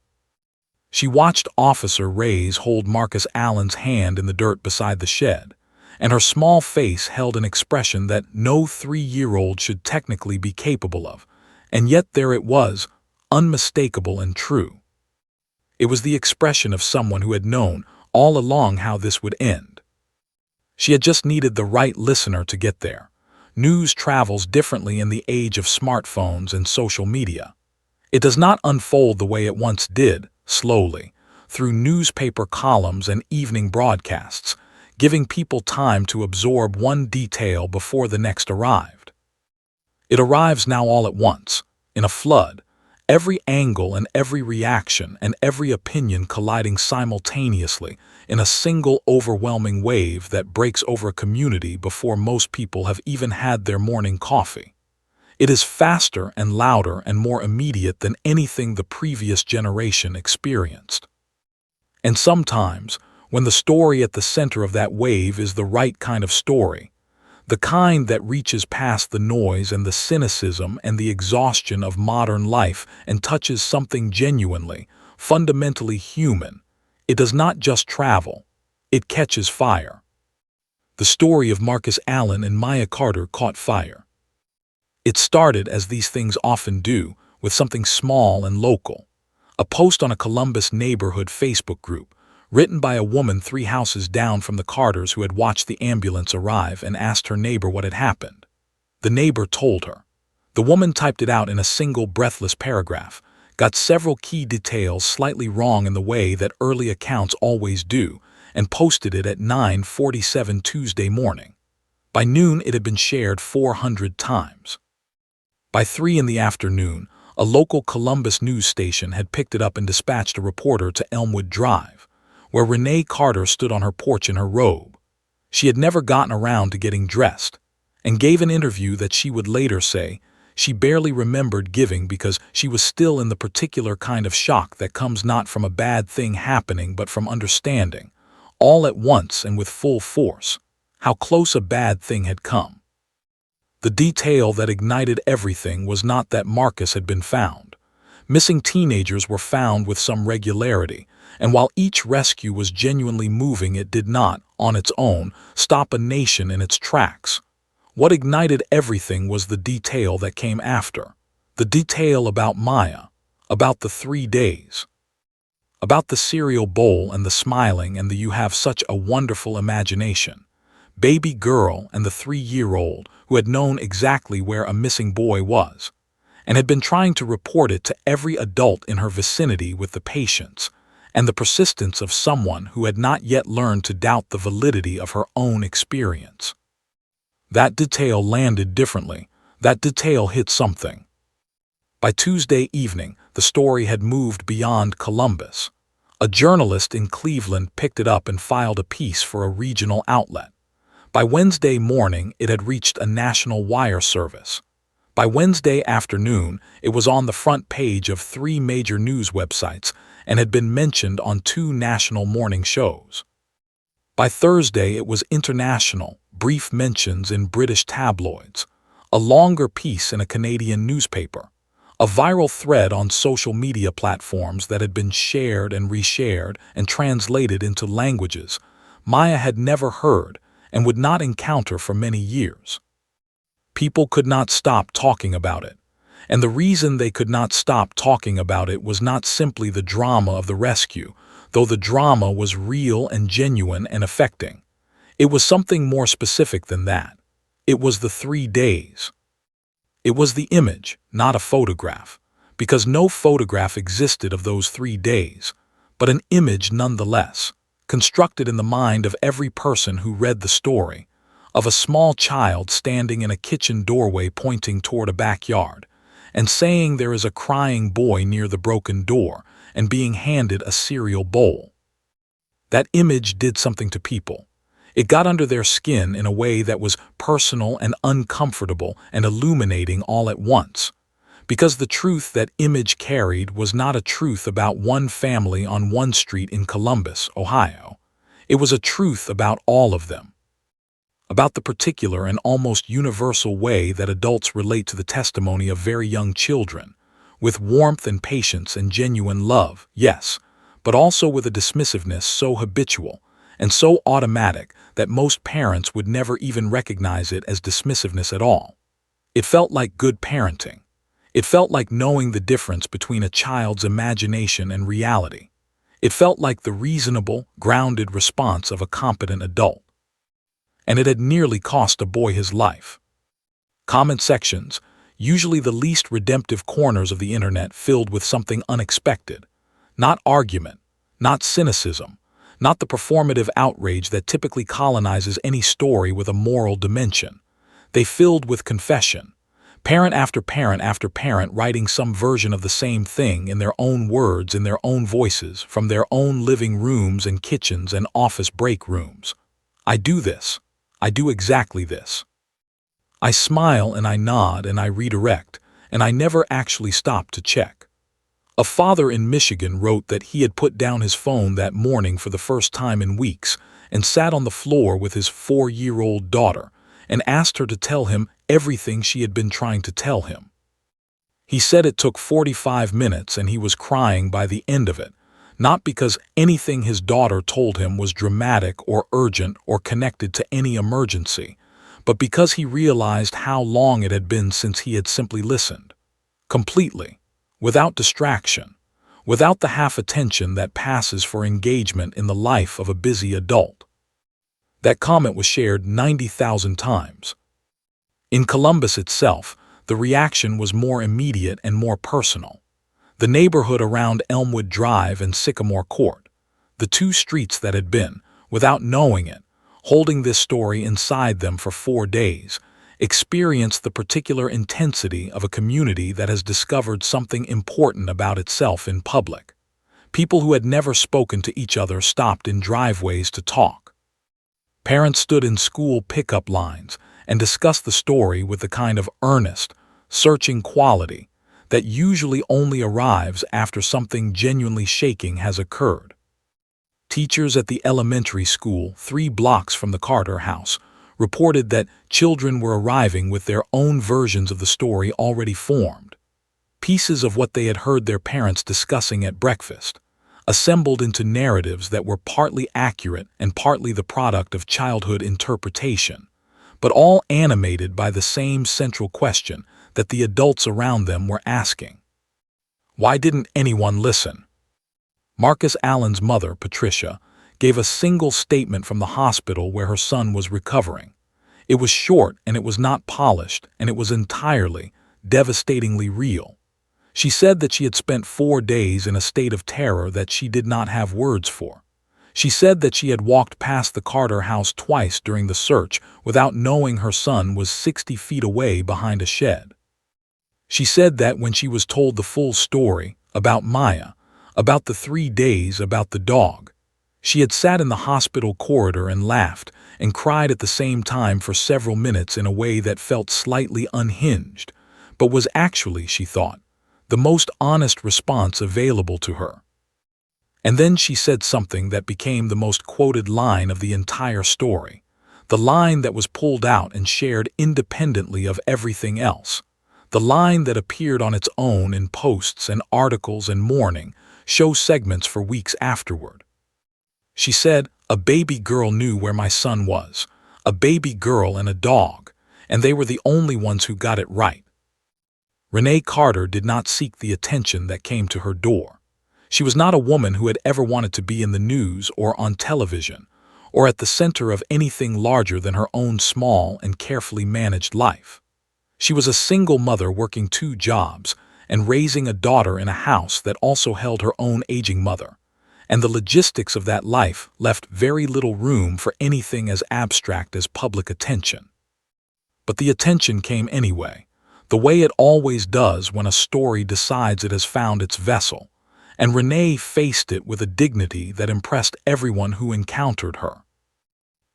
She watched Officer Reyes hold Marcus Allen's hand in the dirt beside the shed, and her small face held an expression that no 3-year-old should technically be capable of, and yet there it was, unmistakable and true. It was the expression of someone who had known all along how this would end. She had just needed the right listener to get there. News travels differently in the age of smartphones and social media. It does not unfold the way it once did, slowly, through newspaper columns and evening broadcasts, giving people time to absorb one detail before the next arrived. It arrives now all at once, in a flood, every angle and every reaction and every opinion colliding simultaneously in a single overwhelming wave that breaks over a community before most people have even had their morning coffee. It is faster and louder and more immediate than anything the previous generation experienced. And sometimes, when the story at the center of that wave is the right kind of story, the kind that reaches past the noise and the cynicism and the exhaustion of modern life and touches something genuinely, fundamentally human, it does not just travel, it catches fire. The story of Marcus Allen and Maya Carter caught fire. It started, as these things often do, with something small and local. A post on a Columbus neighborhood Facebook group, written by a woman 3 houses down from the Carters who had watched the ambulance arrive and asked her neighbor what had happened. The neighbor told her. The woman typed it out in a single breathless paragraph, got several key details slightly wrong in the way that early accounts always do, and posted it at 9:47 Tuesday morning. By noon it had been shared 400 times. By 3 in the afternoon, a local Columbus news station had picked it up and dispatched a reporter to Elmwood Drive, where Renee Carter stood on her porch in her robe. She had never gotten around to getting dressed, and gave an interview that she would later say she barely remembered giving because she was still in the particular kind of shock that comes not from a bad thing happening but from understanding, all at once and with full force, how close a bad thing had come. The detail that ignited everything was not that Marcus had been found. Missing teenagers were found with some regularity, and while each rescue was genuinely moving, it did not, on its own, stop a nation in its tracks. What ignited everything was the detail that came after. The detail about Maya, about the 3 days. About the cereal bowl and the smiling and the "you have such a wonderful imagination" baby girl and the 3-year-old who had known exactly where a missing boy was, and had been trying to report it to every adult in her vicinity with the patience and the persistence of someone who had not yet learned to doubt the validity of her own experience. That detail landed differently. That detail hit something. By Tuesday evening, the story had moved beyond Columbus. A journalist in Cleveland picked it up and filed a piece for a regional outlet. By Wednesday morning, it had reached a national wire service. By Wednesday afternoon, it was on the front page of 3 major news websites and had been mentioned on 2 national morning shows. By Thursday, it was international, brief mentions in British tabloids, a longer piece in a Canadian newspaper, a viral thread on social media platforms that had been shared and reshared and translated into languages Maya had never heard and would not encounter for many years. People could not stop talking about it, and the reason they could not stop talking about it was not simply the drama of the rescue, though the drama was real and genuine and affecting. It was something more specific than that. It was the 3 days. It was the image, not a photograph, because no photograph existed of those 3 days, but an image nonetheless, constructed in the mind of every person who read the story, of a small child standing in a kitchen doorway pointing toward a backyard, and saying there is a crying boy near the broken door and being handed a cereal bowl. That image did something to people. It got under their skin in a way that was personal and uncomfortable and illuminating all at once, because the truth that image carried was not a truth about one family on one street in Columbus, Ohio. It was a truth about all of them, about the particular and almost universal way that adults relate to the testimony of very young children, with warmth and patience and genuine love, yes, but also with a dismissiveness so habitual and so automatic that most parents would never even recognize it as dismissiveness at all. It felt like good parenting. It felt like knowing the difference between a child's imagination and reality. It felt like the reasonable, grounded response of a competent adult. And it had nearly cost a boy his life. Comment sections, usually the least redemptive corners of the internet, filled with something unexpected. Not argument, not cynicism, not the performative outrage that typically colonizes any story with a moral dimension. They filled with confession. Parent after parent after parent writing some version of the same thing in their own words, in their own voices, from their own living rooms and kitchens and office break rooms. I do this. I do exactly this. I smile and I nod and I redirect, and I never actually stop to check. A father in Michigan wrote that he had put down his phone that morning for the first time in weeks and sat on the floor with his 4-year-old daughter and asked her to tell him everything she had been trying to tell him. He said it took 45 minutes and he was crying by the end of it, not because anything his daughter told him was dramatic or urgent or connected to any emergency, but because he realized how long it had been since he had simply listened. Completely, without distraction, without the half-attention that passes for engagement in the life of a busy adult. That comment was shared 90,000 times. In Columbus itself, the reaction was more immediate and more personal. The neighborhood around Elmwood Drive and Sycamore Court, the 2 streets that had been, without knowing it, holding this story inside them for 4 days, experienced the particular intensity of a community that has discovered something important about itself in public. People who had never spoken to each other stopped in driveways to talk. Parents stood in school pickup lines and discussed the story with the kind of earnest, searching quality that usually only arrives after something genuinely shaking has occurred. Teachers at the elementary school 3 blocks from the Carter house reported that children were arriving with their own versions of the story already formed, pieces of what they had heard their parents discussing at breakfast, assembled into narratives that were partly accurate and partly the product of childhood interpretation, but all animated by the same central question that the adults around them were asking. Why didn't anyone listen? Marcus Allen's mother, Patricia, gave a single statement from the hospital where her son was recovering. It was short and it was not polished, and it was entirely, devastatingly real. She said that she had spent 4 days in a state of terror that she did not have words for. She said that she had walked past the Carter house twice during the search without knowing her son was 60 feet away behind a shed. She said that when she was told the full story, about Maya, about the 3 days, about the dog, she had sat in the hospital corridor and laughed and cried at the same time for several minutes in a way that felt slightly unhinged, but was actually, she thought, the most honest response available to her. And then she said something that became the most quoted line of the entire story, the The line that was pulled out and shared independently of everything else. The line that appeared on its own in posts and articles and morning show segments for weeks afterward. She said, "A baby girl knew where my son was. A baby girl and a dog, and they were the only ones who got it right." Renee Carter did not seek the attention that came to her door. She was not a woman who had ever wanted to be in the news or on television, or at the center of anything larger than her own small and carefully managed life. She was a single mother working 2 jobs and raising a daughter in a house that also held her own aging mother, and the logistics of that life left very little room for anything as abstract as public attention. But the attention came anyway, the way it always does when a story decides it has found its vessel, and Renee faced it with a dignity that impressed everyone who encountered her.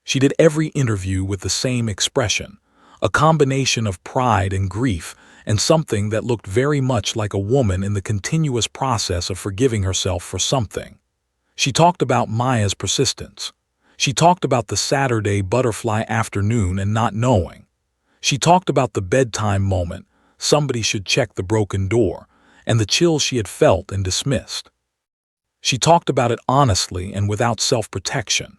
She did every interview with the same expression, a combination of pride and grief, and something that looked very much like a woman in the continuous process of forgiving herself for something. She talked about Maya's persistence. She talked about the Saturday butterfly afternoon and not knowing. She talked about the bedtime moment, somebody should check the broken door, and the chill she had felt and dismissed. She talked about it honestly and without self-protection,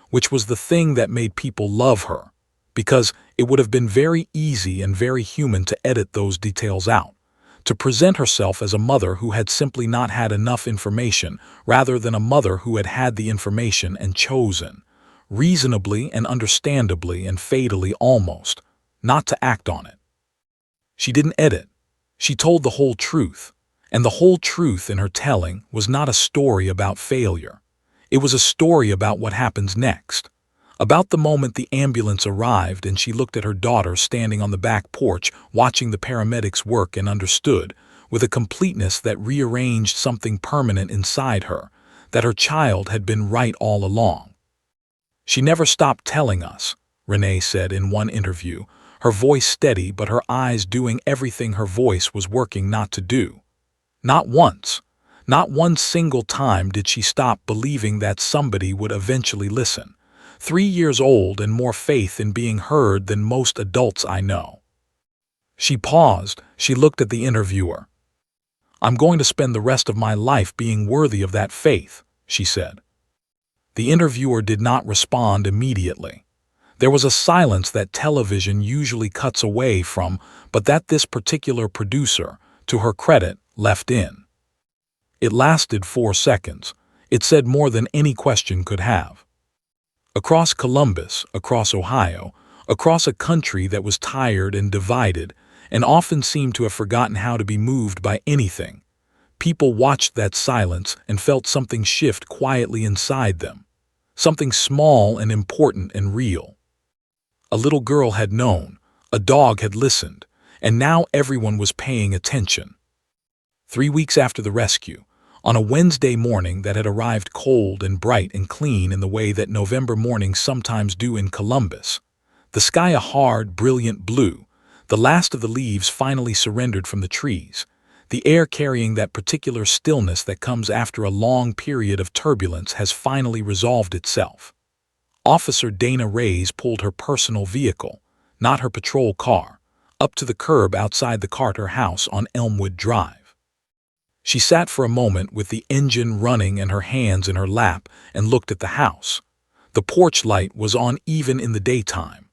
which was the thing that made people love her, because it would have been very easy and very human to edit those details out, to present herself as a mother who had simply not had enough information rather than a mother who had had the information and chosen, reasonably and understandably and fatally almost, not to act on it. She didn't edit. She told the whole truth, and the whole truth in her telling was not a story about failure. It was a story about what happens next, about the moment the ambulance arrived and she looked at her daughter standing on the back porch watching the paramedics work and understood, with a completeness that rearranged something permanent inside her, that her child had been right all along. "She never stopped telling us," Renee said in one interview, her voice steady but her eyes doing everything her voice was working not to do. Not once, not one single time did she stop believing that somebody would eventually listen. 3 years old and more faith in being heard than most adults I know. She paused, she looked at the interviewer. "I'm going to spend the rest of my life being worthy of that faith," she said. The interviewer did not respond immediately. There was a silence that television usually cuts away from, but that this particular producer, to her credit, left in. It lasted 4 seconds. It said more than any question could have. Across Columbus, across Ohio, across a country that was tired and divided, and often seemed to have forgotten how to be moved by anything, people watched that silence and felt something shift quietly inside them, something small and important and real. A little girl had known, a dog had listened, and now everyone was paying attention. 3 weeks after the rescue, on a Wednesday morning that had arrived cold and bright and clean in the way that November mornings sometimes do in Columbus, the sky a hard, brilliant blue, the last of the leaves finally surrendered from the trees, the air carrying that particular stillness that comes after a long period of turbulence has finally resolved itself. Officer Dana Reyes pulled her personal vehicle, not her patrol car, up to the curb outside the Carter house on Elmwood Drive. She sat for a moment with the engine running and her hands in her lap and looked at the house. The porch light was on even in the daytime.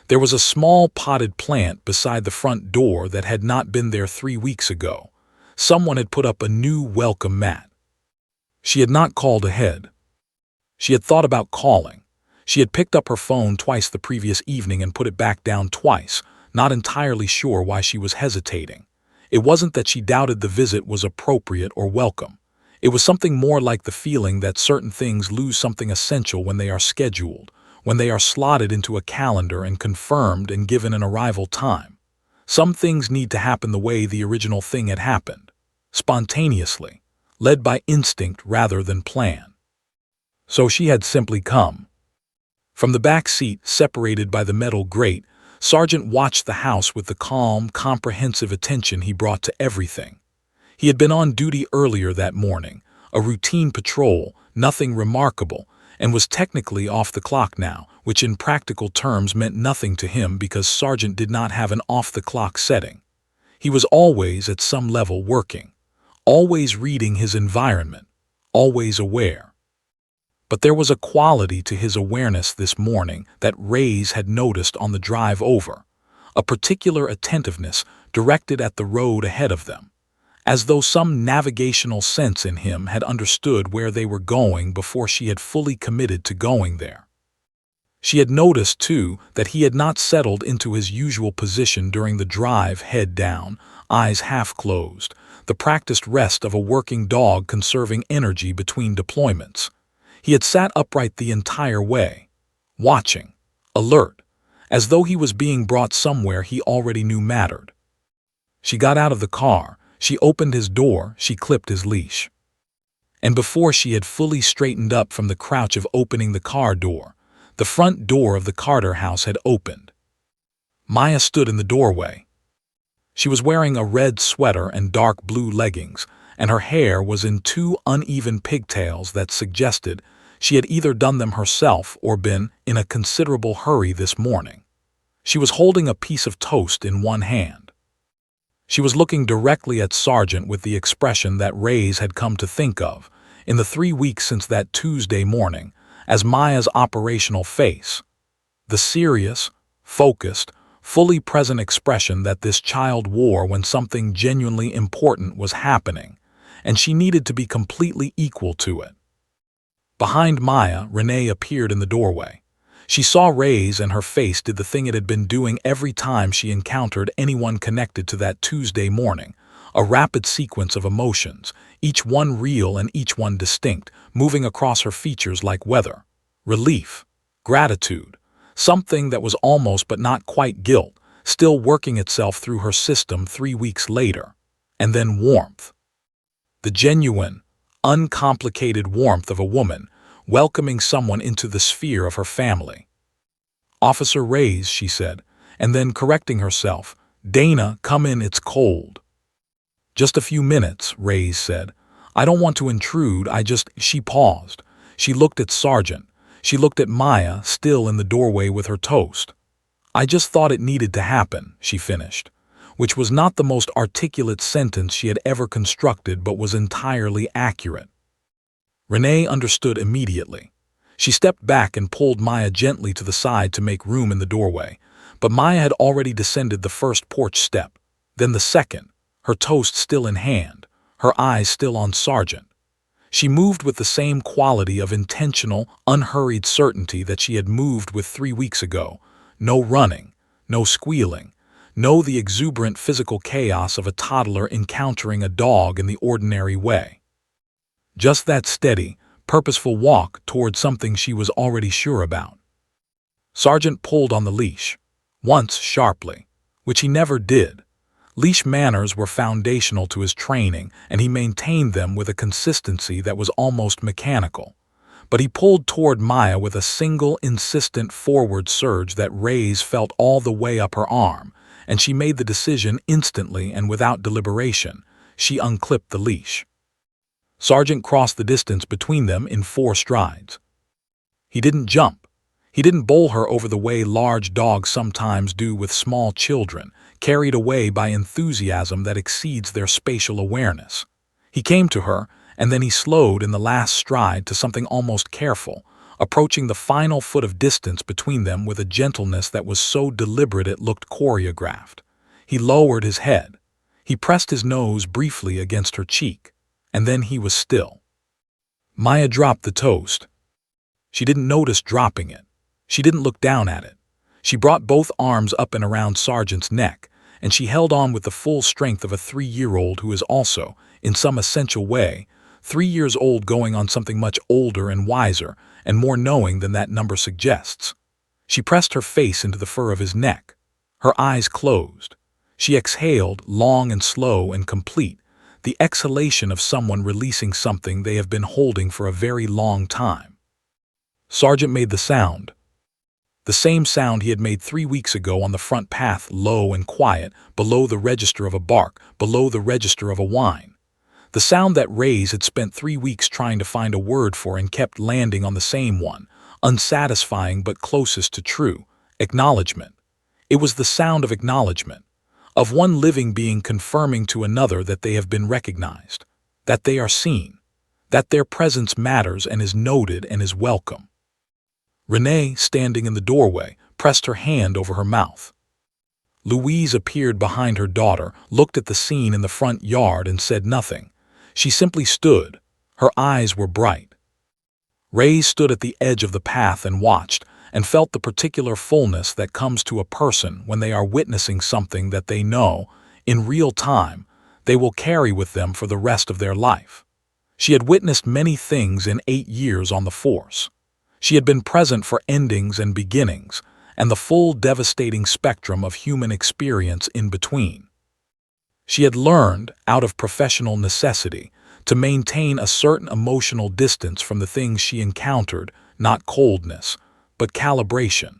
There was a small potted plant beside the front door that had not been there 3 weeks ago. Someone had put up a new welcome mat. She had not called ahead. She had thought about calling. She had picked up her phone twice the previous evening and put it back down twice, not entirely sure why she was hesitating. It wasn't that she doubted the visit was appropriate or welcome. It was something more like the feeling that certain things lose something essential when they are scheduled, when they are slotted into a calendar and confirmed and given an arrival time. Some things need to happen the way the original thing had happened, spontaneously, led by instinct rather than plan. So she had simply come. From the back seat, separated by the metal grate, Sargent watched the house with the calm, comprehensive attention he brought to everything. He had been on duty earlier that morning, a routine patrol, nothing remarkable, and was technically off the clock now, which in practical terms meant nothing to him because Sargent did not have an off-the-clock setting. He was always at some level working, always reading his environment, always aware. But there was a quality to his awareness this morning that Reyes had noticed on the drive over, a particular attentiveness directed at the road ahead of them, as though some navigational sense in him had understood where they were going before she had fully committed to going there. She had noticed, too, that he had not settled into his usual position during the drive, head down, eyes half closed, the practiced rest of a working dog conserving energy between deployments. He had sat upright the entire way, watching, alert, as though he was being brought somewhere he already knew mattered. She got out of the car, she opened his door, she clipped his leash. And before she had fully straightened up from the crouch of opening the car door, the front door of the Carter house had opened. Maya stood in the doorway. She was wearing a red sweater and dark blue leggings, and her hair was in two uneven pigtails that suggested she had either done them herself or been in a considerable hurry this morning. She was holding a piece of toast in one hand. She was looking directly at Sargent with the expression that Reyes had come to think of, in the 3 weeks since that Tuesday morning, as Maya's operational face. The serious, focused, fully present expression that this child wore when something genuinely important was happening, and she needed to be completely equal to it. Behind Maya, Renee appeared in the doorway. She saw Reyes, and her face did the thing it had been doing every time she encountered anyone connected to that Tuesday morning, a rapid sequence of emotions, each one real and each one distinct, moving across her features like weather. Relief, gratitude, something that was almost but not quite guilt, still working itself through her system 3 weeks later, and then warmth. The genuine, uncomplicated warmth of a woman welcoming someone into the sphere of her family. "Officer Reyes," she said, and then correcting herself, "Dana, come in, it's cold." "Just a few minutes," Reyes said. "I don't want to intrude, She paused. She looked at Sargent. She looked at Maya, still in the doorway with her toast. "I just thought it needed to happen," she finished, which was not the most articulate sentence she had ever constructed but was entirely accurate. Renee understood immediately. She stepped back and pulled Maya gently to the side to make room in the doorway, but Maya had already descended the first porch step, then the second, her toast still in hand, her eyes still on Sargent. She moved with the same quality of intentional, unhurried certainty that she had moved with 3 weeks ago. No running, no squealing, no the exuberant physical chaos of a toddler encountering a dog in the ordinary way. Just that steady, purposeful walk toward something she was already sure about. Sargent pulled on the leash, once sharply, which he never did. Leash manners were foundational to his training, and he maintained them with a consistency that was almost mechanical. But he pulled toward Maya with a single, insistent forward surge that Reyes felt all the way up her arm, and she made the decision instantly and without deliberation. She unclipped the leash. Sargent crossed the distance between them in 4 strides. He didn't jump. He didn't bowl her over the way large dogs sometimes do with small children, carried away by enthusiasm that exceeds their spatial awareness. He came to her, and then he slowed in the last stride to something almost careful, approaching the final foot of distance between them with a gentleness that was so deliberate it looked choreographed. He lowered his head. He pressed his nose briefly against her cheek, and then he was still. Maya dropped the toast. She didn't notice dropping it. She didn't look down at it. She brought both arms up and around Sargent's neck, and she held on with the full strength of a 3-year-old who is also, in some essential way, 3 years old going on something much older and wiser and more knowing than that number suggests. She pressed her face into the fur of his neck. Her eyes closed. She exhaled, long and slow and complete, the exhalation of someone releasing something they have been holding for a very long time. Sargent made the sound. The same sound he had made 3 weeks ago on the front path, low and quiet, below the register of a bark, below the register of a whine. The sound that Reyes had spent 3 weeks trying to find a word for and kept landing on the same one, unsatisfying but closest to true, acknowledgement. It was the sound of acknowledgement, of one living being confirming to another that they have been recognized, that they are seen, that their presence matters and is noted and is welcome. Renee, standing in the doorway, pressed her hand over her mouth. Louise appeared behind her daughter, looked at the scene in the front yard and said nothing. She simply stood. Her eyes were bright. Reyes stood at the edge of the path and watched, and felt the particular fullness that comes to a person when they are witnessing something that they know, in real time, they will carry with them for the rest of their life. She had witnessed many things in 8 years on the force. She had been present for endings and beginnings, and the full devastating spectrum of human experience in between. She had learned, out of professional necessity, to maintain a certain emotional distance from the things she encountered, not coldness, but calibration.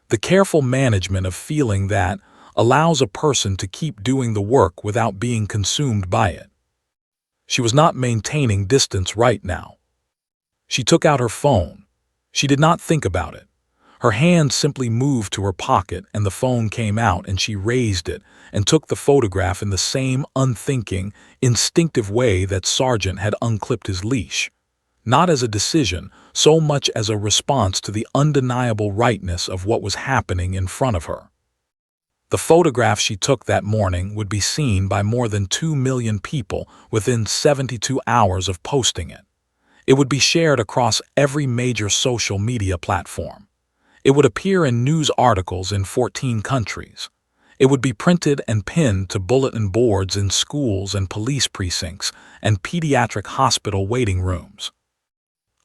The careful management of feeling that allows a person to keep doing the work without being consumed by it. She was not maintaining distance right now. She took out her phone. She did not think about it. Her hand simply moved to her pocket and the phone came out and she raised it and took the photograph in the same unthinking, instinctive way that Sargent had unclipped his leash. Not as a decision, so much as a response to the undeniable rightness of what was happening in front of her. The photograph she took that morning would be seen by more than 2 million people within 72 hours of posting it. It would be shared across every major social media platform. It would appear in news articles in 14 countries. It would be printed and pinned to bulletin boards in schools and police precincts and pediatric hospital waiting rooms.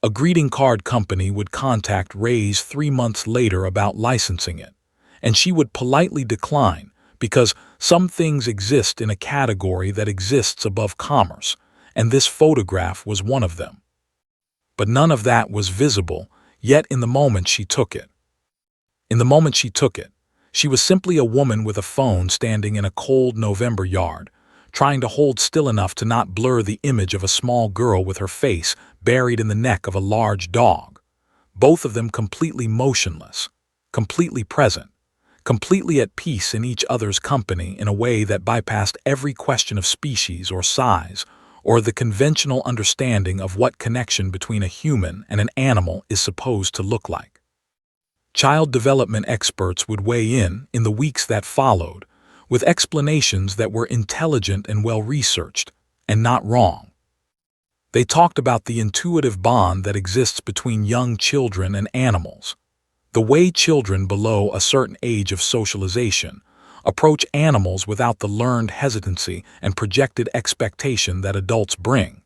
A greeting card company would contact Reyes 3 months later about licensing it, and she would politely decline because some things exist in a category that exists above commerce, and this photograph was one of them. But none of that was visible, yet in the moment she took it. In the moment she took it, she was simply a woman with a phone standing in a cold November yard, trying to hold still enough to not blur the image of a small girl with her face buried in the neck of a large dog, both of them completely motionless, completely present, completely at peace in each other's company in a way that bypassed every question of species or size, or the conventional understanding of what connection between a human and an animal is supposed to look like. Child development experts would weigh in the weeks that followed, with explanations that were intelligent and well-researched, and not wrong. They talked about the intuitive bond that exists between young children and animals, the way children below a certain age of socialization approach animals without the learned hesitancy and projected expectation that adults bring,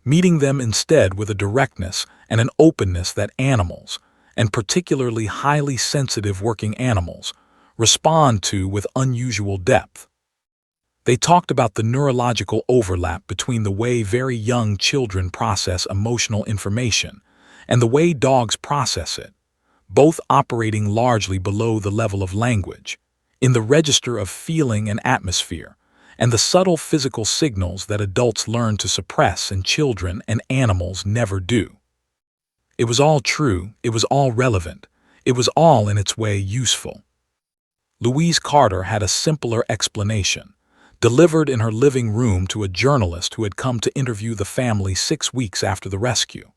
meeting them instead with a directness and an openness that animals, and particularly highly sensitive working animals, respond to with unusual depth. They talked about the neurological overlap between the way very young children process emotional information and the way dogs process it, both operating largely below the level of language, in the register of feeling and atmosphere, and the subtle physical signals that adults learn to suppress and children and animals never do. It was all true, it was all relevant, it was all in its way useful. Louise Carter had a simpler explanation, delivered in her living room to a journalist who had come to interview the family 6 weeks after the rescue.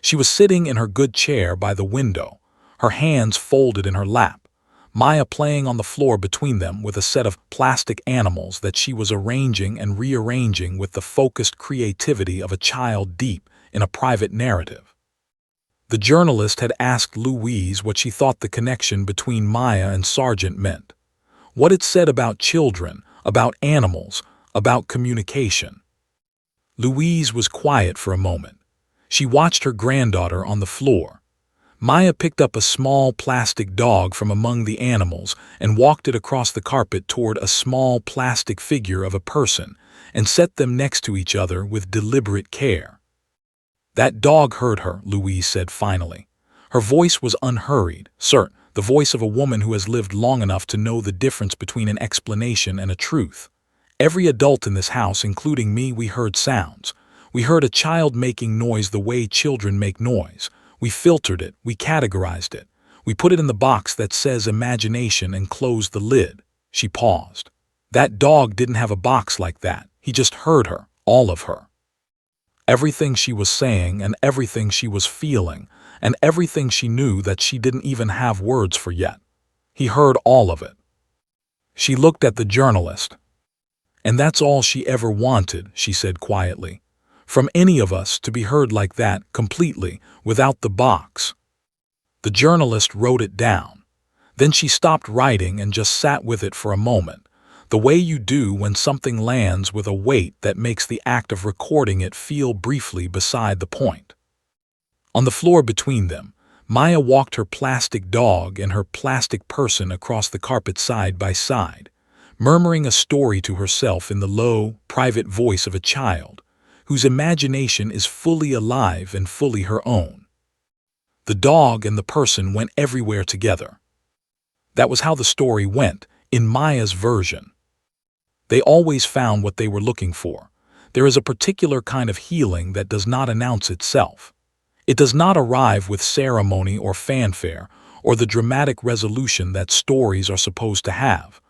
She was sitting in her good chair by the window, her hands folded in her lap, Maya playing on the floor between them with a set of plastic animals that she was arranging and rearranging with the focused creativity of a child deep in a private narrative. The journalist had asked Louise what she thought the connection between Maya and Sargent meant, what it said about children, about animals, about communication. Louise was quiet for a moment. She watched her granddaughter on the floor. Maya picked up a small plastic dog from among the animals and walked it across the carpet toward a small plastic figure of a person and set them next to each other with deliberate care. "That dog heard her," Louise said finally. Her voice was unhurried, certain, the voice of a woman who has lived long enough to know the difference between an explanation and a truth. Every adult in this house, including me, we heard sounds. We heard a child making noise the way children make noise. We filtered it, we categorized it. We put it in the box that says imagination and closed the lid. She paused. That dog didn't have a box like that. He just heard her, all of her. Everything she was saying and everything she was feeling and everything she knew that she didn't even have words for yet. He heard all of it. She looked at the journalist. "And that's all she ever wanted," she said quietly. "From any of us to be heard like that, completely, without the box." The journalist wrote it down. Then she stopped writing and just sat with it for a moment, the way you do when something lands with a weight that makes the act of recording it feel briefly beside the point. On the floor between them, Maya walked her plastic dog and her plastic person across the carpet side by side, murmuring a story to herself in the low, private voice of a child, whose imagination is fully alive and fully her own. The dog and the person went everywhere together. That was how the story went, in Maya's version. They always found what they were looking for. There is a particular kind of healing that does not announce itself. It does not arrive with ceremony or fanfare or the dramatic resolution that stories are supposed to have.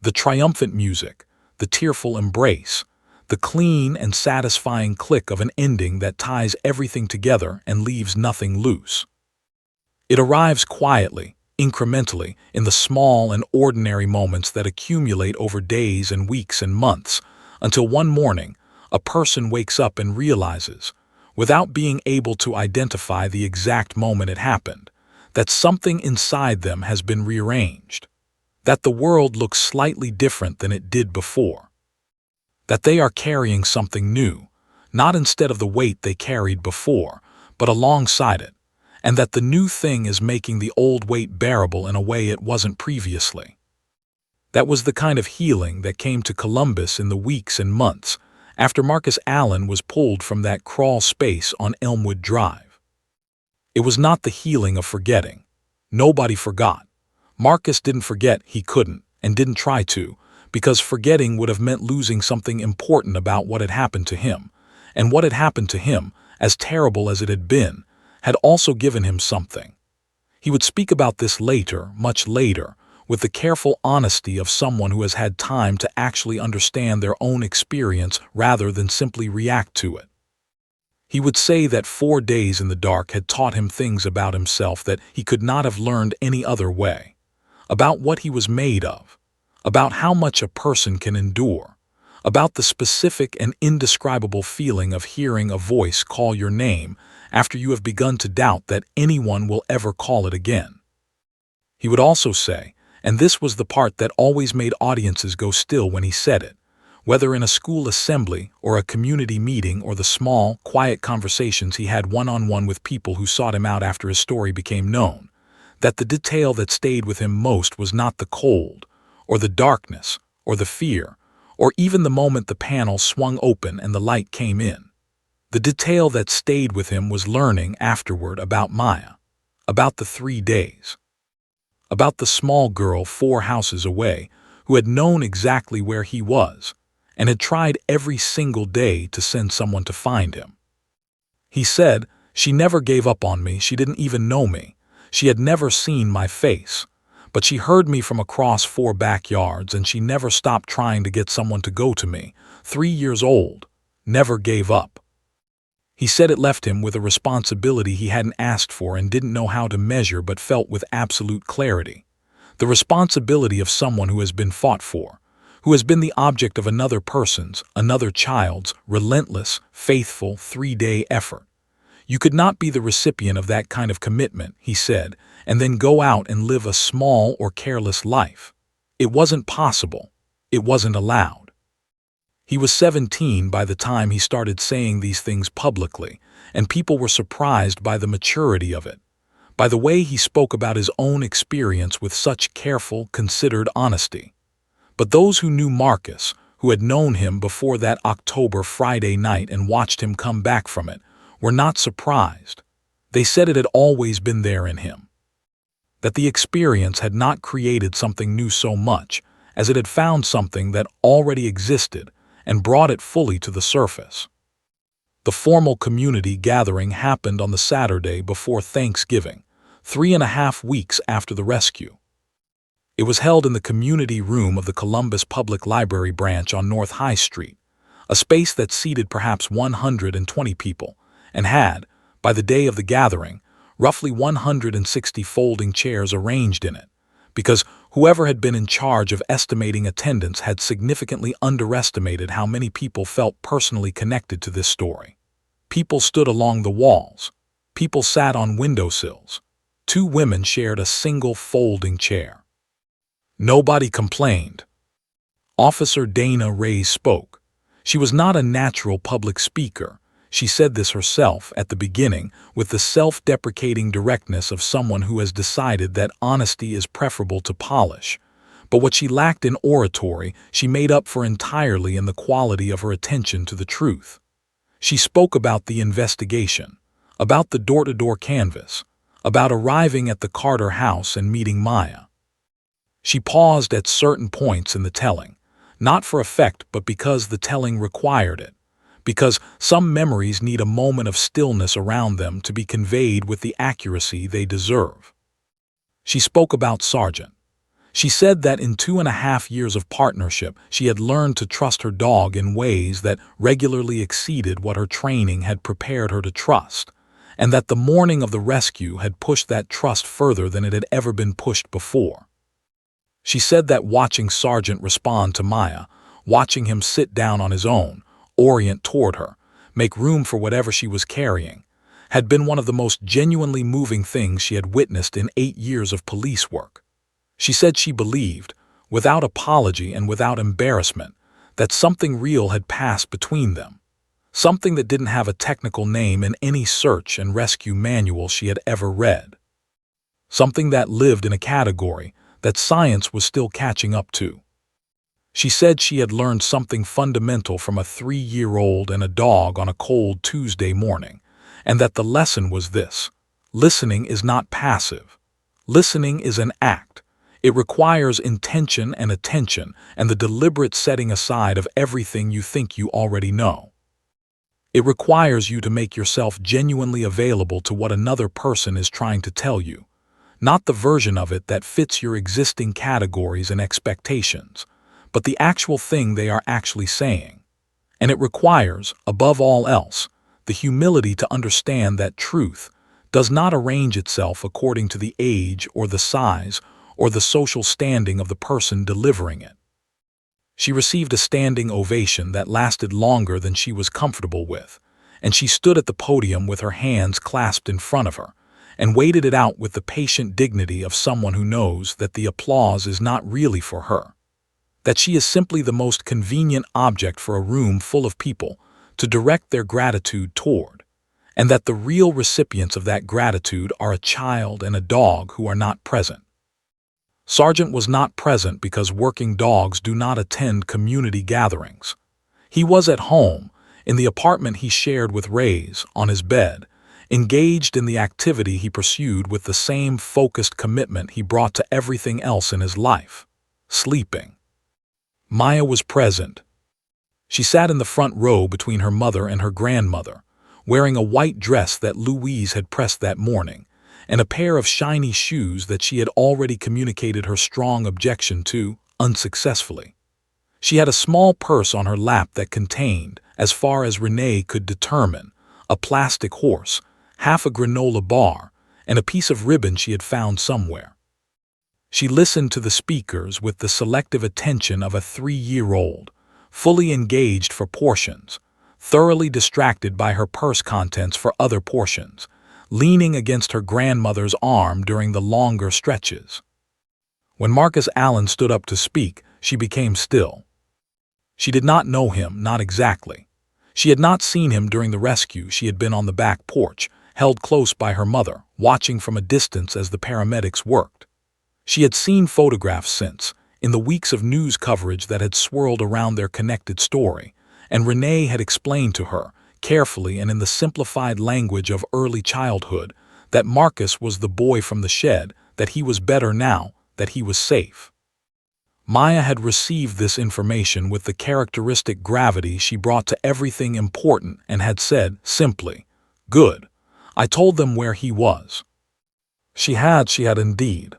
The triumphant music, the tearful embrace, the clean and satisfying click of an ending that ties everything together and leaves nothing loose. It arrives quietly, incrementally, in the small and ordinary moments that accumulate over days and weeks and months, until one morning, a person wakes up and realizes, without being able to identify the exact moment it happened, that something inside them has been rearranged, that the world looks slightly different than it did before, that they are carrying something new, not instead of the weight they carried before, but alongside it, and that the new thing is making the old weight bearable in a way it wasn't previously. That was the kind of healing that came to Columbus in the weeks and months after Marcus Allen was pulled from that crawl space on Elmwood Drive. It was not the healing of forgetting. Nobody forgot. Marcus didn't forget, he couldn't, and didn't try to, because forgetting would have meant losing something important about what had happened to him, and what had happened to him, as terrible as it had been, had also given him something. He would speak about this later, much later, with the careful honesty of someone who has had time to actually understand their own experience rather than simply react to it. He would say that 4 days in the dark had taught him things about himself that he could not have learned any other way, about what he was made of, about how much a person can endure, about the specific and indescribable feeling of hearing a voice call your name after you have begun to doubt that anyone will ever call it again. He would also say, and this was the part that always made audiences go still when he said it, whether in a school assembly or a community meeting or the small, quiet conversations he had one-on-one with people who sought him out after his story became known, that the detail that stayed with him most was not the cold, or the darkness, or the fear, or even the moment the panel swung open and the light came in. The detail that stayed with him was learning afterward about Maya, about the 3 days, about the small girl 4 houses away who had known exactly where he was and had tried every single day to send someone to find him. He said, "She never gave up on me, she didn't even know me, she had never seen my face, but she heard me from across 4 backyards and she never stopped trying to get someone to go to me, 3 years old, never gave up." He said it left him with a responsibility he hadn't asked for and didn't know how to measure but felt with absolute clarity. The responsibility of someone who has been fought for, who has been the object of another person's, another child's, relentless, faithful 3-day effort. You could not be the recipient of that kind of commitment, he said, and then go out and live a small or careless life. It wasn't possible. It wasn't allowed. He was 17 by the time he started saying these things publicly, and people were surprised by the maturity of it, by the way he spoke about his own experience with such careful, considered honesty. But those who knew Marcus, who had known him before that October Friday night and watched him come back from it, were not surprised. They said it had always been there in him, that the experience had not created something new so much as it had found something that already existed and brought it fully to the surface. The formal community gathering happened on the Saturday before Thanksgiving, 3.5 weeks after the rescue. It was held in the community room of the Columbus Public Library branch on North High Street, a space that seated perhaps 120 people, and had, by the day of the gathering, roughly 160 folding chairs arranged in it, because whoever had been in charge of estimating attendance had significantly underestimated how many people felt personally connected to this story. People stood along the walls. People sat on windowsills. 2 women shared a single folding chair. Nobody complained. Officer Dana Reyes spoke. She was not a natural public speaker. She said this herself at the beginning with the self-deprecating directness of someone who has decided that honesty is preferable to polish. But what she lacked in oratory, she made up for entirely in the quality of her attention to the truth. She spoke about the investigation, about the door-to-door canvass, about arriving at the Carter house and meeting Maya. She paused at certain points in the telling, not for effect but because the telling required it, because some memories need a moment of stillness around them to be conveyed with the accuracy they deserve. She spoke about Sargent. She said that in 2.5 years of partnership, she had learned to trust her dog in ways that regularly exceeded what her training had prepared her to trust, and that the morning of the rescue had pushed that trust further than it had ever been pushed before. She said that watching Sargent respond to Maya, watching him sit down on his own, orient toward her, make room for whatever she was carrying, had been one of the most genuinely moving things she had witnessed in 8 years of police work. She said she believed, without apology and without embarrassment, that something real had passed between them, something that didn't have a technical name in any search and rescue manual she had ever read, something that lived in a category that science was still catching up to. She said she had learned something fundamental from a 3-year-old and a dog on a cold Tuesday morning, and that the lesson was this: listening is not passive. Listening is an act. It requires intention and attention and the deliberate setting aside of everything you think you already know. It requires you to make yourself genuinely available to what another person is trying to tell you, not the version of it that fits your existing categories and expectations, but the actual thing they are actually saying. And it requires, above all else, the humility to understand that truth does not arrange itself according to the age or the size or the social standing of the person delivering it. She received a standing ovation that lasted longer than she was comfortable with, and she stood at the podium with her hands clasped in front of her, and waited it out with the patient dignity of someone who knows that the applause is not really for her, that she is simply the most convenient object for a room full of people to direct their gratitude toward, and that the real recipients of that gratitude are a child and a dog who are not present. Sargent was not present because working dogs do not attend community gatherings. He was at home, in the apartment he shared with Reyes, on his bed, engaged in the activity he pursued with the same focused commitment he brought to everything else in his life: sleeping. Maya was present. She sat in the front row between her mother and her grandmother, wearing a white dress that Louise had pressed that morning, and a pair of shiny shoes that she had already communicated her strong objection to, unsuccessfully. She had a small purse on her lap that contained, as far as Renee could determine, a plastic horse, half a granola bar, and a piece of ribbon she had found somewhere. She listened to the speakers with the selective attention of a 3-year-old, fully engaged for portions, thoroughly distracted by her purse contents for other portions, leaning against her grandmother's arm during the longer stretches. When Marcus Allen stood up to speak, she became still. She did not know him, not exactly. She had not seen him during the rescue. She had been on the back porch, held close by her mother, watching from a distance as the paramedics worked. She had seen photographs since, in the weeks of news coverage that had swirled around their connected story, and Renee had explained to her, carefully and in the simplified language of early childhood, that Marcus was the boy from the shed, that he was better now, that he was safe. Maya had received this information with the characteristic gravity she brought to everything important and had said, simply, "Good. I told them where he was." She had indeed.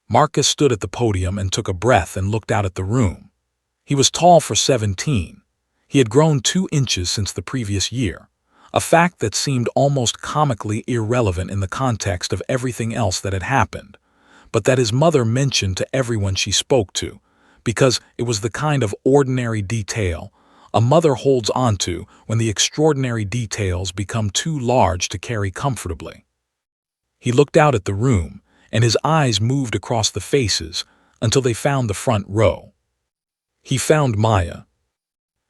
Marcus stood at the podium and took a breath and looked out at the room. He was tall for 17. He had grown 2 inches since the previous year, a fact that seemed almost comically irrelevant in the context of everything else that had happened, but that his mother mentioned to everyone she spoke to, because it was the kind of ordinary detail a mother holds onto when the extraordinary details become too large to carry comfortably. He looked out at the room, and his eyes moved across the faces until they found the front row. He found Maya.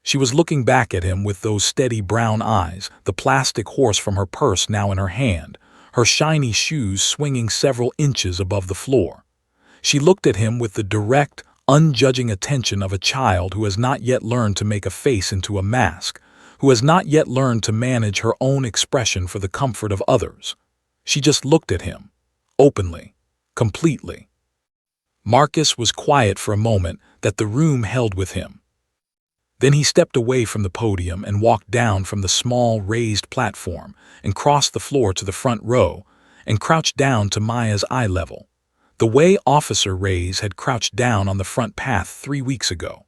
She was looking back at him with those steady brown eyes, the plastic horse from her purse now in her hand, her shiny shoes swinging several inches above the floor. She looked at him with the direct, unjudging attention of a child who has not yet learned to make a face into a mask, who has not yet learned to manage her own expression for the comfort of others. She just looked at him, openly, completely. Marcus was quiet for a moment that the room held with him. Then he stepped away from the podium and walked down from the small raised platform and crossed the floor to the front row and crouched down to Maya's eye level, the way Officer Reyes had crouched down on the front path 3 weeks ago,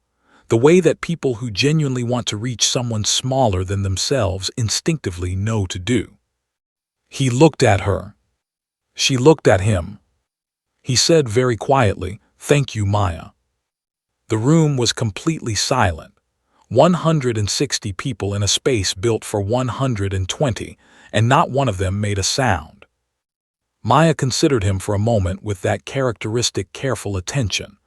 the way that people who genuinely want to reach someone smaller than themselves instinctively know to do. He looked at her. She looked at him. He said very quietly, "Thank you, Maya." The room was completely silent. 160 people in a space built for 120, and not one of them made a sound. Maya considered him for a moment with that characteristic careful attention.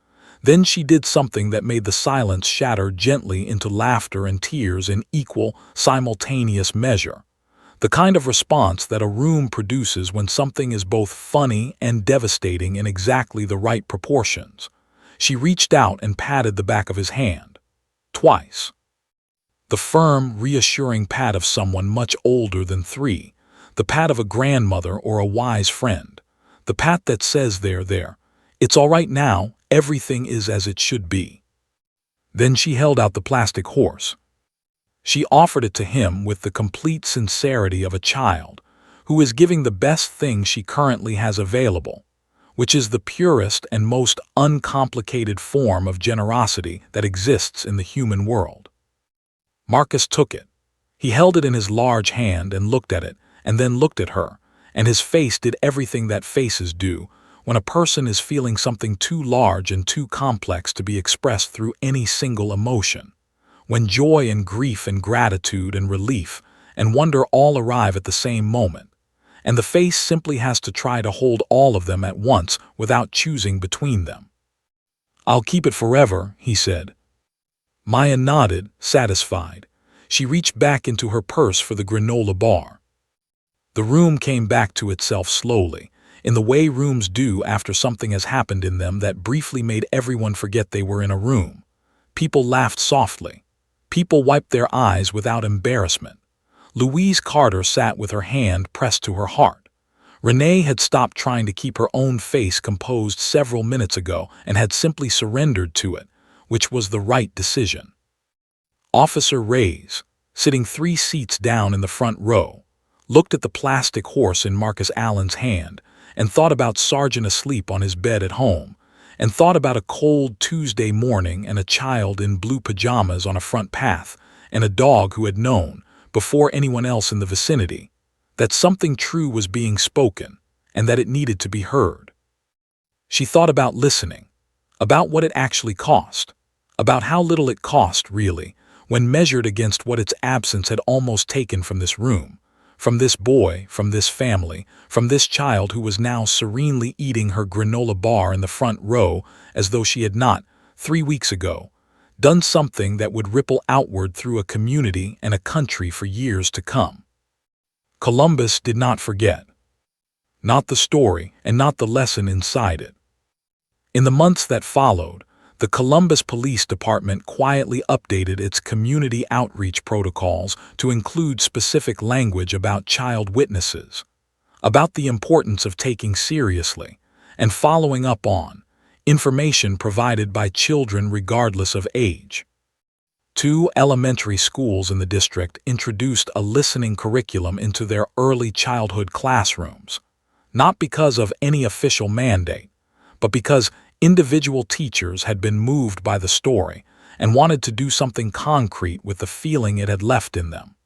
Then she did something that made the silence shatter gently into laughter and tears in equal, simultaneous measure. The kind of response that a room produces when something is both funny and devastating in exactly the right proportions. She reached out and patted the back of his hand. Twice. The firm, reassuring pat of someone much older than 3, the pat of a grandmother or a wise friend, the pat that says there, "It's all right now, everything is as it should be." Then she held out the plastic horse. She offered it to him with the complete sincerity of a child who is giving the best thing she currently has available, which is the purest and most uncomplicated form of generosity that exists in the human world. Marcus took it. He held it in his large hand and looked at it, and then looked at her, and his face did everything that faces do when a person is feeling something too large and too complex to be expressed through any single emotion. When joy and grief and gratitude and relief and wonder all arrive at the same moment, and the face simply has to try to hold all of them at once without choosing between them. "I'll keep it forever," he said. Maya nodded, satisfied. She reached back into her purse for the granola bar. The room came back to itself slowly, in the way rooms do after something has happened in them that briefly made everyone forget they were in a room. People laughed softly. People wiped their eyes without embarrassment. Louise Carter sat with her hand pressed to her heart. Renee had stopped trying to keep her own face composed several minutes ago and had simply surrendered to it, which was the right decision. Officer Reyes, sitting 3 seats down in the front row, looked at the plastic horse in Marcus Allen's hand and thought about Sergeant asleep on his bed at home, and thought about a cold Tuesday morning and a child in blue pajamas on a front path and a dog who had known, before anyone else in the vicinity, that something true was being spoken and that it needed to be heard. She thought about listening, about what it actually cost, about how little it cost, really, when measured against what its absence had almost taken from this room, from this boy, from this family, from this child who was now serenely eating her granola bar in the front row as though she had not, 3 weeks ago, done something that would ripple outward through a community and a country for years to come. Columbus did not forget. Not the story and not the lesson inside it. In the months that followed, the Columbus Police Department quietly updated its community outreach protocols to include specific language about child witnesses, about the importance of taking seriously and following up on, Information provided by children regardless of age. 2 elementary schools in the district introduced a listening curriculum into their early childhood classrooms, not because of any official mandate, but because individual teachers had been moved by the story and wanted to do something concrete with the feeling it had left in them.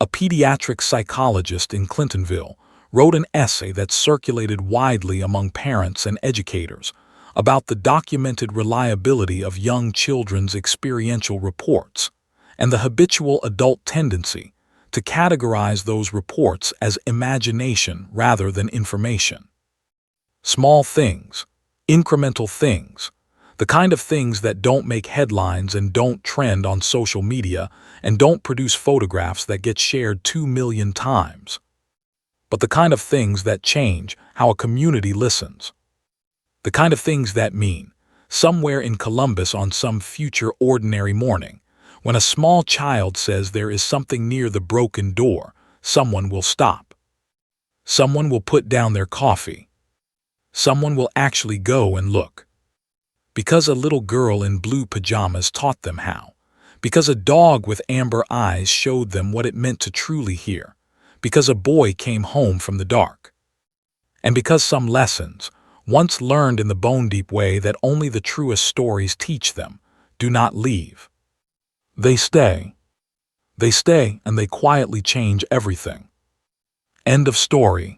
A pediatric psychologist in Clintonville wrote an essay that circulated widely among parents and educators about the documented reliability of young children's experiential reports and the habitual adult tendency to categorize those reports as imagination rather than information. Small things, incremental things, the kind of things that don't make headlines and don't trend on social media and don't produce photographs that get shared 2 million times, but the kind of things that change how a community listens. The kind of things that mean, somewhere in Columbus on some future ordinary morning, when a small child says there is something near the broken door, someone will stop. Someone will put down their coffee. Someone will actually go and look. Because a little girl in blue pajamas taught them how. Because a dog with amber eyes showed them what it meant to truly hear. Because a boy came home from the dark. And because some lessons, once learned in the bone-deep way that only the truest stories teach them, do not leave. They stay. They stay and they quietly change everything. End of story.